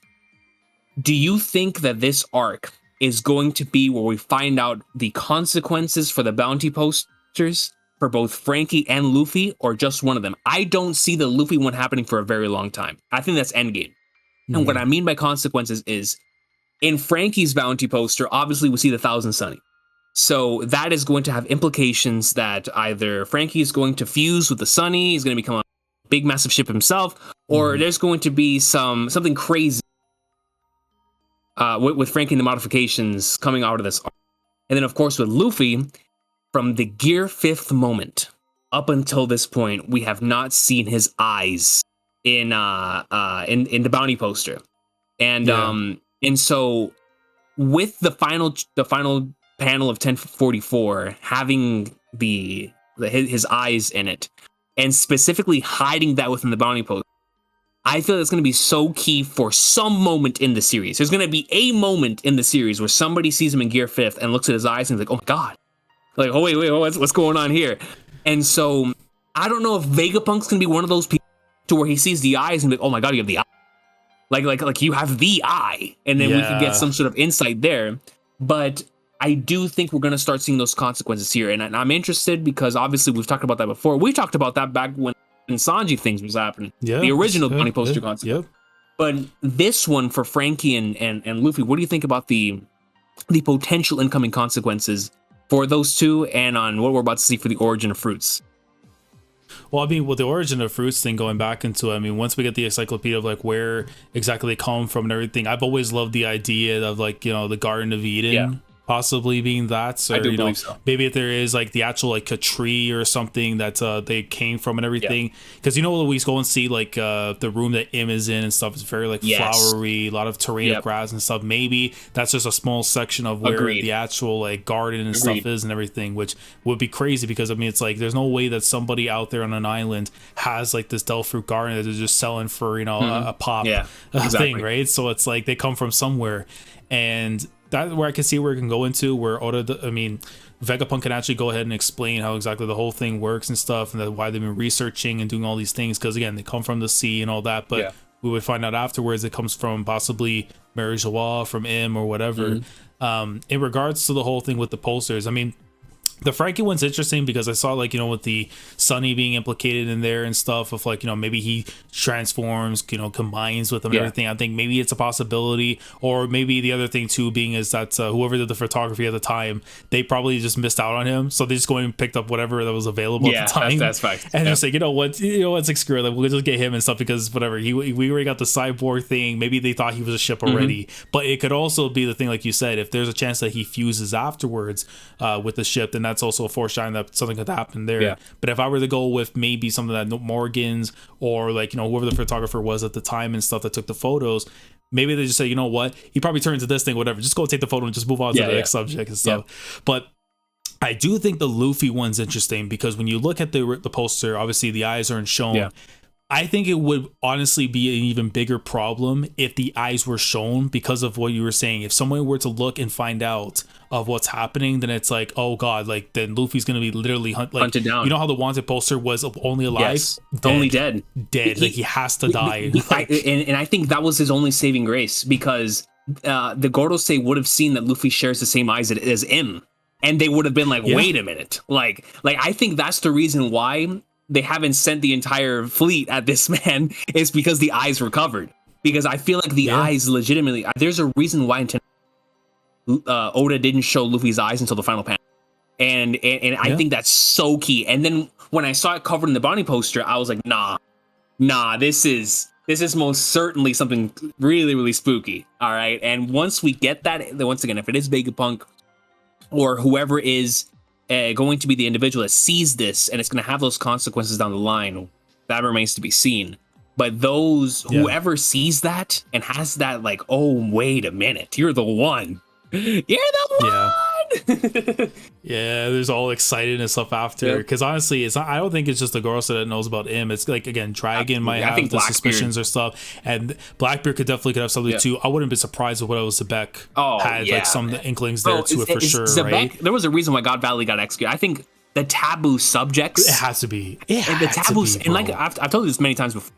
do you think that this arc is going to be where we find out the consequences for the bounty posters for both Frankie and Luffy, or just one of them? I don't see the Luffy one happening for a very long time. I think that's endgame. And what I mean by consequences is, in Frankie's bounty poster, obviously we see the Thousand Sunny. So that is going to have implications that either Frankie is going to fuse with the Sunny, he's going to become a big massive ship himself, or there's going to be something crazy with Frankie and the modifications coming out of this arc. And then of course with Luffy, from the Gear 5th moment up until this point, we have not seen his eyes in the bounty poster. And so with the final panel of 1044 having his eyes in it, and specifically hiding that within the bounty poster, I feel that's going to be so key for some moment in the series. There's going to be a moment in the series where somebody sees him in Gear 5th and looks at his eyes and is like, oh my god, like, oh wait, what's going on here? And so I don't know if Vegapunk's going to be one of those people to where he sees the eyes and be like, oh my god, you have the eye. Like you have the eye. And then we can get some sort of insight there. But I do think we're going to start seeing those consequences here. And I'm interested because obviously we've talked about that before. We talked about that back when Sanji things was happening. Yeah. The original Bonney poster consequence. Yep. But this one for Frankie and Luffy, what do you think about the potential incoming consequences for those two and on what we're about to see for the origin of fruits? Well, I mean, with the origin of fruits thing going back into it, I mean, once we get the encyclopedia of like where exactly they come from and everything, I've always loved the idea of like, you know, the Garden of Eden possibly being that. So, I do you know, believe so. maybe if there is like the actual like a tree or something that they came from and everything, because you know, we go and see like the room that Im is in and stuff is very like flowery, a lot of terrain of grass and stuff. Maybe that's just a small section of where the actual like garden and stuff is and everything, which would be crazy because I mean, it's like there's no way that somebody out there on an island has like this Delph fruit garden that they're just selling for, you know, a pop thing, right? So it's like they come from somewhere, and that's where I can see where it can go into where Oda, I mean, Vegapunk can actually go ahead and explain how exactly the whole thing works and stuff, and why they've been researching and doing all these things, because again, they come from the sea and all that, but we would find out afterwards it comes from possibly Mary Joie, from Im or whatever. In regards to the whole thing with the posters, I mean, the Frankie one's interesting because I saw like, you know, with the Sunny being implicated in there and stuff of like, you know, maybe he transforms, you know, combines with them and everything. I think maybe it's a possibility, or maybe the other thing too being is that whoever did the photography at the time, they probably just missed out on him, so they just go and picked up whatever that was available at the time. That's fact. And just like, you know what, it's like screw it, like, we'll just get him and stuff because whatever, we already got the cyborg thing. Maybe they thought he was a ship already, but it could also be the thing like you said, if there's a chance that he fuses afterwards with the ship, then that's also a foreshadowing that something could happen there. But if I were to go with maybe something that Morgan's or like, you know, whoever the photographer was at the time and stuff that took the photos, maybe they just say, you know what, he probably turned to this thing, whatever, just go take the photo and just move on to the next subject and stuff. But I do think the Luffy one's interesting because when you look at the poster, obviously the eyes aren't shown. I think it would honestly be an even bigger problem if the eyes were shown, because of what you were saying. If someone were to look and find out of what's happening, then it's like, oh god, like then Luffy's gonna be literally hunted down. You know how the wanted poster was only alive, only dead. Like he has to die. And I think that was his only saving grace, because the Gorosei would have seen that Luffy shares the same eyes as Im, and they would have been like, wait a minute, like I think that's the reason why they haven't sent the entire fleet at this man, is because the eyes were covered. Because I feel like the eyes legitimately, there's a reason why Oda didn't show Luffy's eyes until the final panel. And I think that's so key. And then when I saw it covered in the Bonney poster, I was like, nah, this is most certainly something really, really spooky. All right. And once we get that, once again, if it is Vegapunk or whoever is going to be the individual that sees this, and it's going to have those consequences down the line, that remains to be seen. But whoever sees that and has that, like, oh, wait a minute, you're the one. You're the one. There's all excited and stuff after, because honestly, it's not, I don't think it's just the girl that knows about him. It's like, again, Dragon might have the suspicions or stuff, and Blackbeard could have something too. I wouldn't be surprised if what else Zebek had like some inklings there to it for sure. Zebek, right? There was a reason why God Valley got executed. I think the taboo subjects. It has to be. The taboos, and like I've told you this many times before,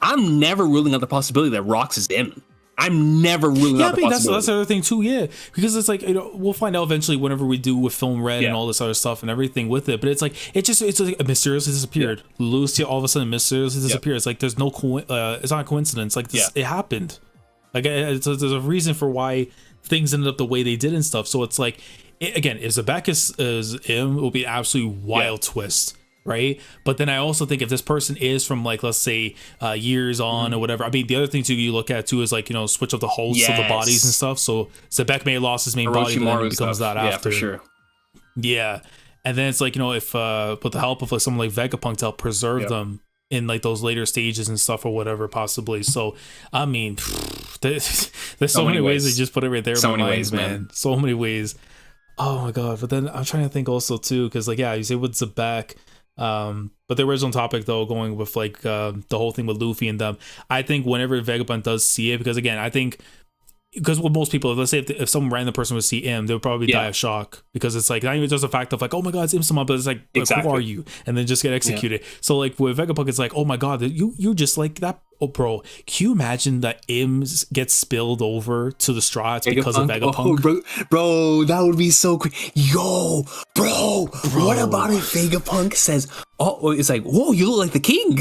I'm never ruling out the possibility that Rox is in. I'm never ruling out the possibility. That's the other thing too, because it's like, you know, we'll find out eventually whenever we do with Film Red and all this other stuff and everything with it. But it's like it's like it mysteriously disappeared. Lucy all of a sudden mysteriously disappeared. It's like there's no it's not a coincidence. Like this, it happened. Like there's a reason for why things ended up the way they did and stuff. So it's like, again, if Zebek is him, it will be an absolutely wild twist. Right, but then I also think if this person is from, like, let's say years on or whatever. I mean, the other thing too you look at too is like, you know, switch up the hosts of the bodies and stuff. So Zebek may have lost his main body, but then it becomes that after. For sure. Yeah, and then it's like, you know, if with the help of like someone like Vegapunk to help preserve them in like those later stages and stuff or whatever, possibly. So I mean, there's so many ways they just put it right there. So many ways, man. So many ways. Oh my god! But then I'm trying to think also too, because like you say with Zebek. But the original topic though, going with like the whole thing with Luffy and them, I think whenever Vegapunk does see it, because again, I think because with most people, let's say if some random person would see him, they would probably die of shock, because it's like not even just a fact of like, oh my god, it's Im-sama, but it's like, who are you, and then just get executed. So like with Vegapunk, it's like, oh my god, you just like that Oh, bro, can you imagine that Im's gets spilled over to the straw? It's because of Vegapunk. Oh, bro, that would be so quick. Yo, bro, what about if Vegapunk says, oh, it's like, whoa, you look like the king.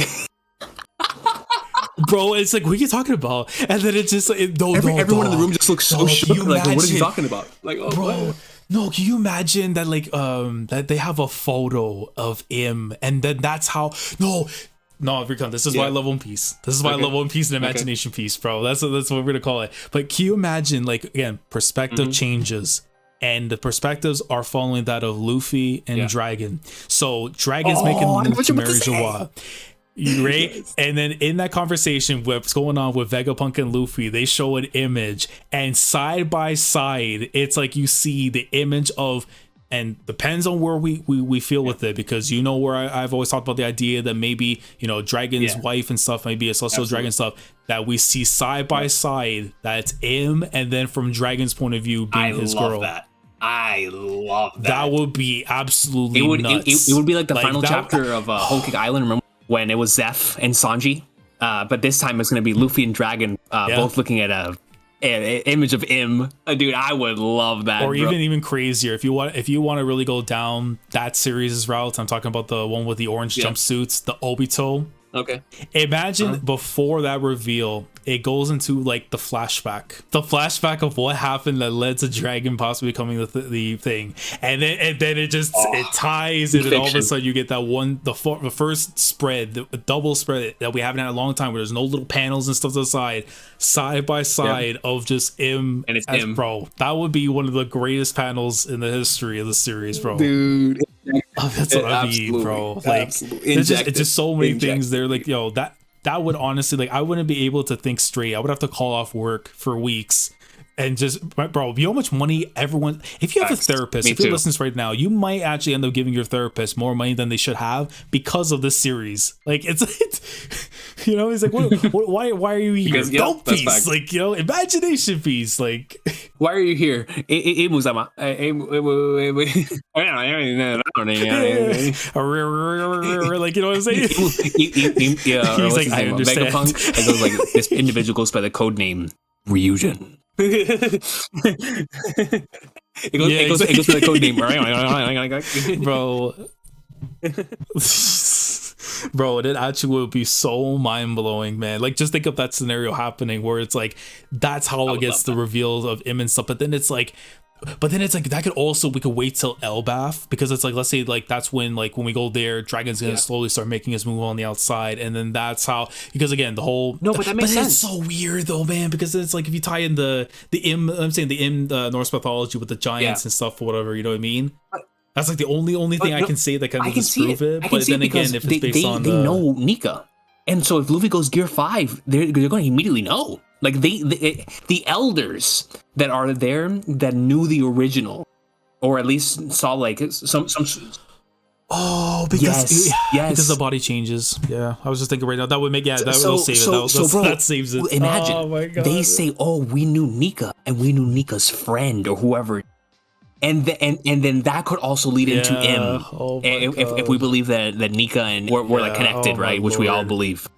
Bro, it's like, what are you talking about? And then it's just like, everyone in the room just looks so shook. Like, what is he talking about? Like, oh, bro. what? No, can you imagine that, like, that they have a photo of Im, and then that's how, no, Recon, this is why I love One Piece. This is why I love One Piece and Imagination Piece, bro. That's what we're gonna call it. But can you imagine, like, again, perspective changes, and the perspectives are following that of Luffy and Dragon. So Dragon's making the move to Marijoa. Right? Yes. And then in that conversation, what's going on with Vegapunk and Luffy, they show an image, and side by side, it's like you see the image of, and depends on where we feel with it, because you know where I've always talked about the idea that maybe, you know, Dragon's wife and stuff, maybe a celestial dragon stuff, that we see side by side, that's Im, and then from Dragon's point of view being his girl. I love that. That would be absolutely nuts. It would be like the final chapter of Whole Cake Island. Remember when it was Zeph and Sanji? But this time it's going to be Luffy and Dragon both looking at an image of Im. Dude, I would love that. Or even crazier, if you want to really go down that series' route, I'm talking about the one with the orange jumpsuits, the Obito. Okay. Imagine before that reveal, it goes into like the flashback of what happened that led to Dragon possibly becoming the thing, and then it just it ties, and then all of a sudden you get that one, the first spread, the double spread that we haven't had in a long time, where there's no little panels and stuff to the side by side of just Im, and it's Im, bro. That would be one of the greatest panels in the history of the series, bro. Dude. Oh, that's what I mean, bro. Like, it's just so many things there. Like, yo, that would honestly, like, I wouldn't be able to think straight. I would have to call off work for weeks. And just, bro, you know how much money everyone, if you have a therapist, if you're listening right now, you might actually end up giving your therapist more money than they should have because of this series. Like, it's you know, he's like, why are you here? Because, Dope piece, like, you know, imagination piece, like. Why are you here? Like, you know what I'm saying? He's like, I understand. Vegapunk, and goes like, this individual goes by the code name Ryujin. It goes by the code name, bro. It actually would be so mind-blowing, man. Like, just think of that scenario happening where it's like, that's how it gets the reveals of Im and stuff, but then it's like that could also, we could wait till Elbaf, because it's like, let's say like that's when we go there, Dragon's gonna slowly start making his move on the outside, and then that's how, because again, the whole but that makes sense. It's so weird though, man, because it's like if you tie in the Im, I'm saying the Im Norse mythology with the giants and stuff or whatever, you know what I mean? That's like the only thing I can say that kind of disprove it. But then again, if it's based on they know Nika, and so if Luffy goes Gear 5, they're going to immediately know. Like the elders that are there that knew the original, or at least saw like some. Oh, because because the body changes. Yeah, I was just thinking right now that would make that'll save it. That saves it. Imagine, oh my God, they say, "Oh, we knew Nika, and we knew Nika's friend or whoever." And then that could also lead into Im, if we believe that Nika and we're like connected, right? Which we all believe.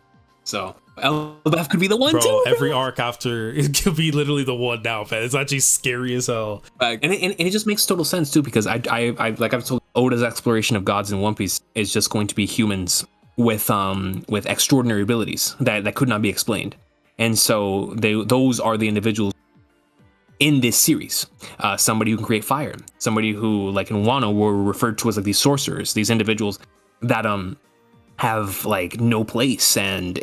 So Elbaf could be the one too. Every arc after it could be literally the one now, man. It's actually scary as hell. And it just makes total sense too, because I like I've told, Oda's exploration of gods in One Piece is just going to be humans with extraordinary abilities that could not be explained, and so those are the individuals in this series. Somebody who can create fire, somebody who, like in Wano, were referred to as like these sorcerers, these individuals that have like no place, and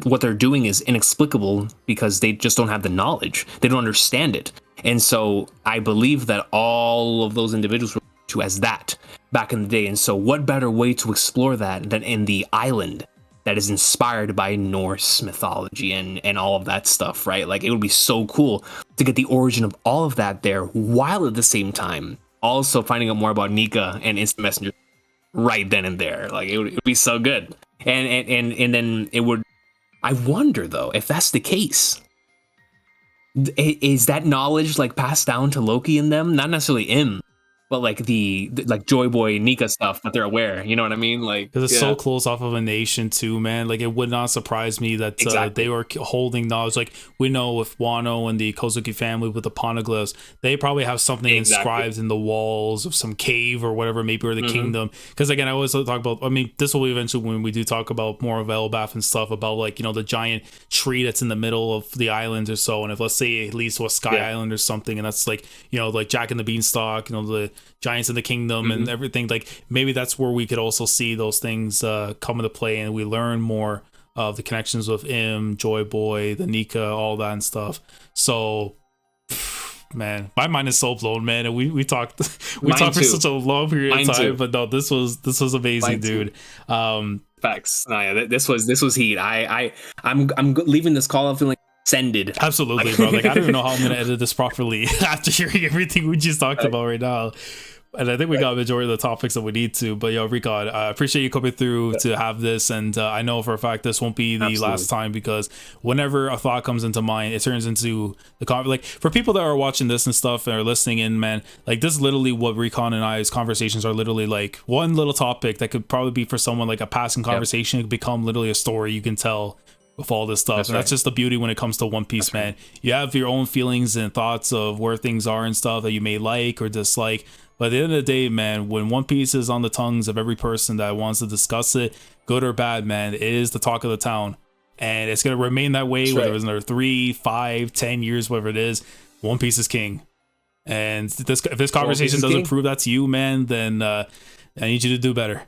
what they're doing is inexplicable because they just don't have the knowledge, they don't understand it. And so I believe that all of those individuals were referred to as that back in the day. And so what better way to explore that than in the island that is inspired by Norse mythology and all of that stuff, right? Like, it would be so cool to get the origin of all of that there, while at the same time also finding out more about Nika and Instant Messenger right then and there. Like, it would be so good. And then it would, I wonder though, if that's the case, is that knowledge like passed down to Loki and them? Not necessarily Im, but like the like Joy Boy Nika stuff, but they're aware. You know what I mean? Like, because it's so close off of a nation too, man. Like it would not surprise me that Exactly. they were holding knowledge. Like we know with Wano and the Kozuki family with the poneglyphs, they probably have something inscribed in the walls of some cave or whatever, maybe, or the kingdom. Because again, I always talk about. I mean, this will be eventually when we do talk about more of Elbaf and stuff about like, you know, the giant tree that's in the middle of the island or so. And if let's say at least was Sky Island or something, and that's like, you know, like Jack and the Beanstalk, you know, the giants in the kingdom and everything, like maybe that's where we could also see those things come into play, and we learn more of the connections with Joy Boy, the Nika, all that and stuff. So man, my mind is so blown, man. And we talked for such a long period of time, but no, this was amazing, dude. Facts. No, yeah, this was heat. I'm leaving this call feeling ascended. Absolutely, bro. Like I don't even know how I'm gonna edit this properly after hearing everything we just talked about right now. And I think we got a majority of the topics that we need to. But yo, Recon, I appreciate you coming through to have this. And I know for a fact this won't be the last time, because whenever a thought comes into mind, it turns into like for people that are watching this and stuff and are listening in, man, like this is literally what Recon and I's conversations are literally like. One little topic that could probably be for someone like a passing conversation, it could become literally a story you can tell with all this stuff. That's just the beauty when it comes to One Piece, man. You have your own feelings and thoughts of where things are and stuff that you may like or dislike. But at the end of the day, man, when One Piece is on the tongues of every person that wants to discuss it, good or bad, man, it is the talk of the town. And it's going to remain that way, whether it's another 3, 5, 10 years, whatever it is. One Piece is king. And if this conversation doesn't prove that to you, man, then I need you to do better.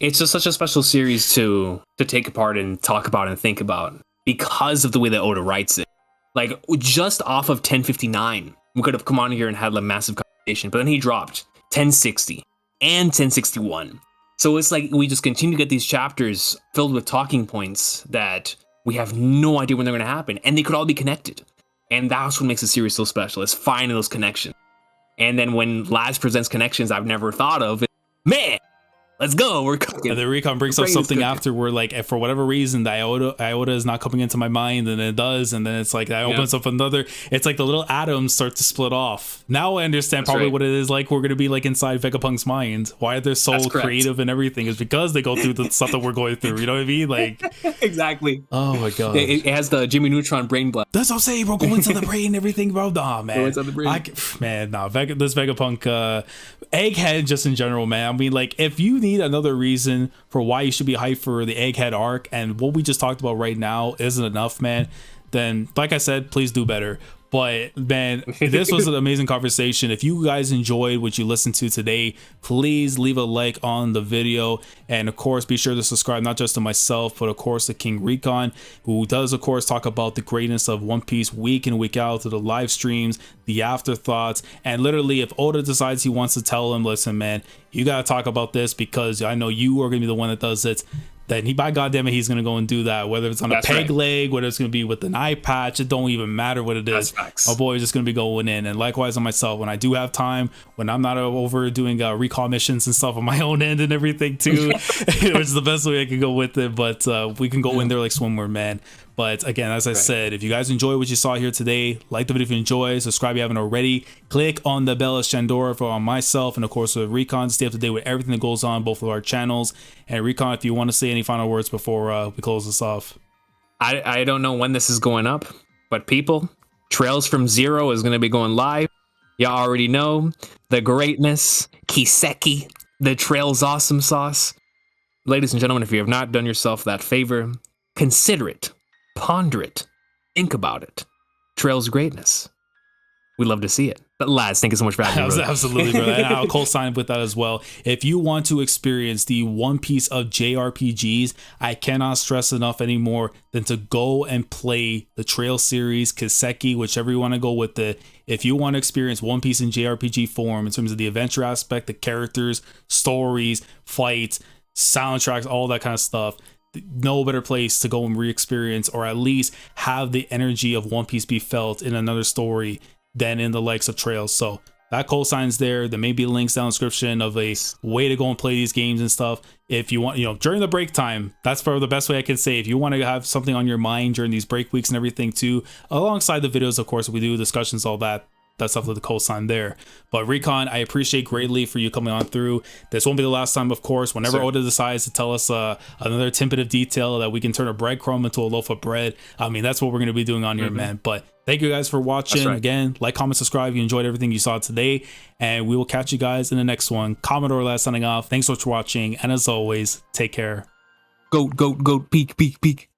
It's just such a special series to take apart and talk about and think about because of the way that Oda writes it. Like, just off of 1059, we could have come on here and had a massive conversation, but then he dropped 1060 and 1061. So it's like we just continue to get these chapters filled with talking points that we have no idea when they're going to happen, and they could all be connected. And that's what makes the series so special, is finding those connections. And then when Laz presents connections I've never thought of, man, let's go, we're cooking. And then Recon brings up something after where, like, if for whatever reason the iota is not coming into my mind, and it does, and then it's like that opens up another. It's like the little atoms start to split off. Now I understand probably what it is like. We're gonna be like inside Vegapunk's mind. Why they're so creative and everything is because they go through the stuff that we're going through. You know what I mean? Like exactly. Oh my god. It has the Jimmy Neutron brain blast. That's what I'm saying, bro. Go into the brain and everything, bro. Nah, man. Go into the brain. This Vegapunk, Egghead, just in general, man. I mean, like, if you need another reason for why you should be hyped for the Egghead arc, and what we just talked about right now isn't enough, man, then like I said, please do better. But man, this was an amazing conversation. If you guys enjoyed what you listened to today, please leave a like on the video, and of course be sure to subscribe, not just to myself, but of course to King Recon, who does of course talk about the greatness of One Piece week in, week out, to the live streams, the afterthoughts, and literally if Oda decides he wants to tell him, listen man, you gotta talk about this because I know you are gonna be the one that does it, then he, by goddamn it, he's gonna go and do that. Whether it's on a peg leg, whether it's gonna be with an eye patch, it don't even matter what it is. My boy is just gonna be going in. And likewise on myself, when I do have time, when I'm not over doing recall missions and stuff on my own end and everything too, which is the best way I can go with it. But we can go in there like swimwear, man. But again, as I said, if you guys enjoy what you saw here today, like the video if you enjoy, subscribe if you haven't already, click on the bell as Shandora for on myself, and of course with Recon to stay up to date with everything that goes on both of our channels. And Recon, if you want to say any final words before we close this off. I don't know when this is going up, but people, Trails from Zero is going to be going live. Y'all already know the greatness, Kiseki, the Trails awesome sauce. Ladies and gentlemen, if you have not done yourself that favor, consider it. Ponder it. Think about it. Trail's greatness. We'd love to see it. But Laz, thank you so much for having me. Absolutely, brother. And I'll co-sign with that as well. If you want to experience the One Piece of JRPGs, I cannot stress enough anymore than to go and play the Trail series, Kiseki, whichever you want to go with it. If you want to experience One Piece in JRPG form in terms of the adventure aspect, the characters, stories, fights, soundtracks, all that kind of stuff, no better place to go and re-experience, or at least have the energy of One Piece be felt in another story than in the likes of Trails. So that co-sign's there. There may be links down in the description of a way to go and play these games and stuff. If you want, you know, during the break time, that's probably the best way I can say. If you want to have something on your mind during these break weeks and everything too, alongside the videos, of course, we do discussions, all that. that's definitely the cosign there. But Recon, I appreciate greatly for you coming on through. This won't be the last time, of course. Whenever Oda decides to tell us another tidbit of detail that we can turn a breadcrumb into a loaf of bread, I mean, that's what we're going to be doing on here, man. But thank you guys for watching. Again, like, comment, subscribe if you enjoyed everything you saw today, and we will catch you guys in the next one. Commodore Last signing off. Thanks so much for watching, and as always, take care. Goat, peak.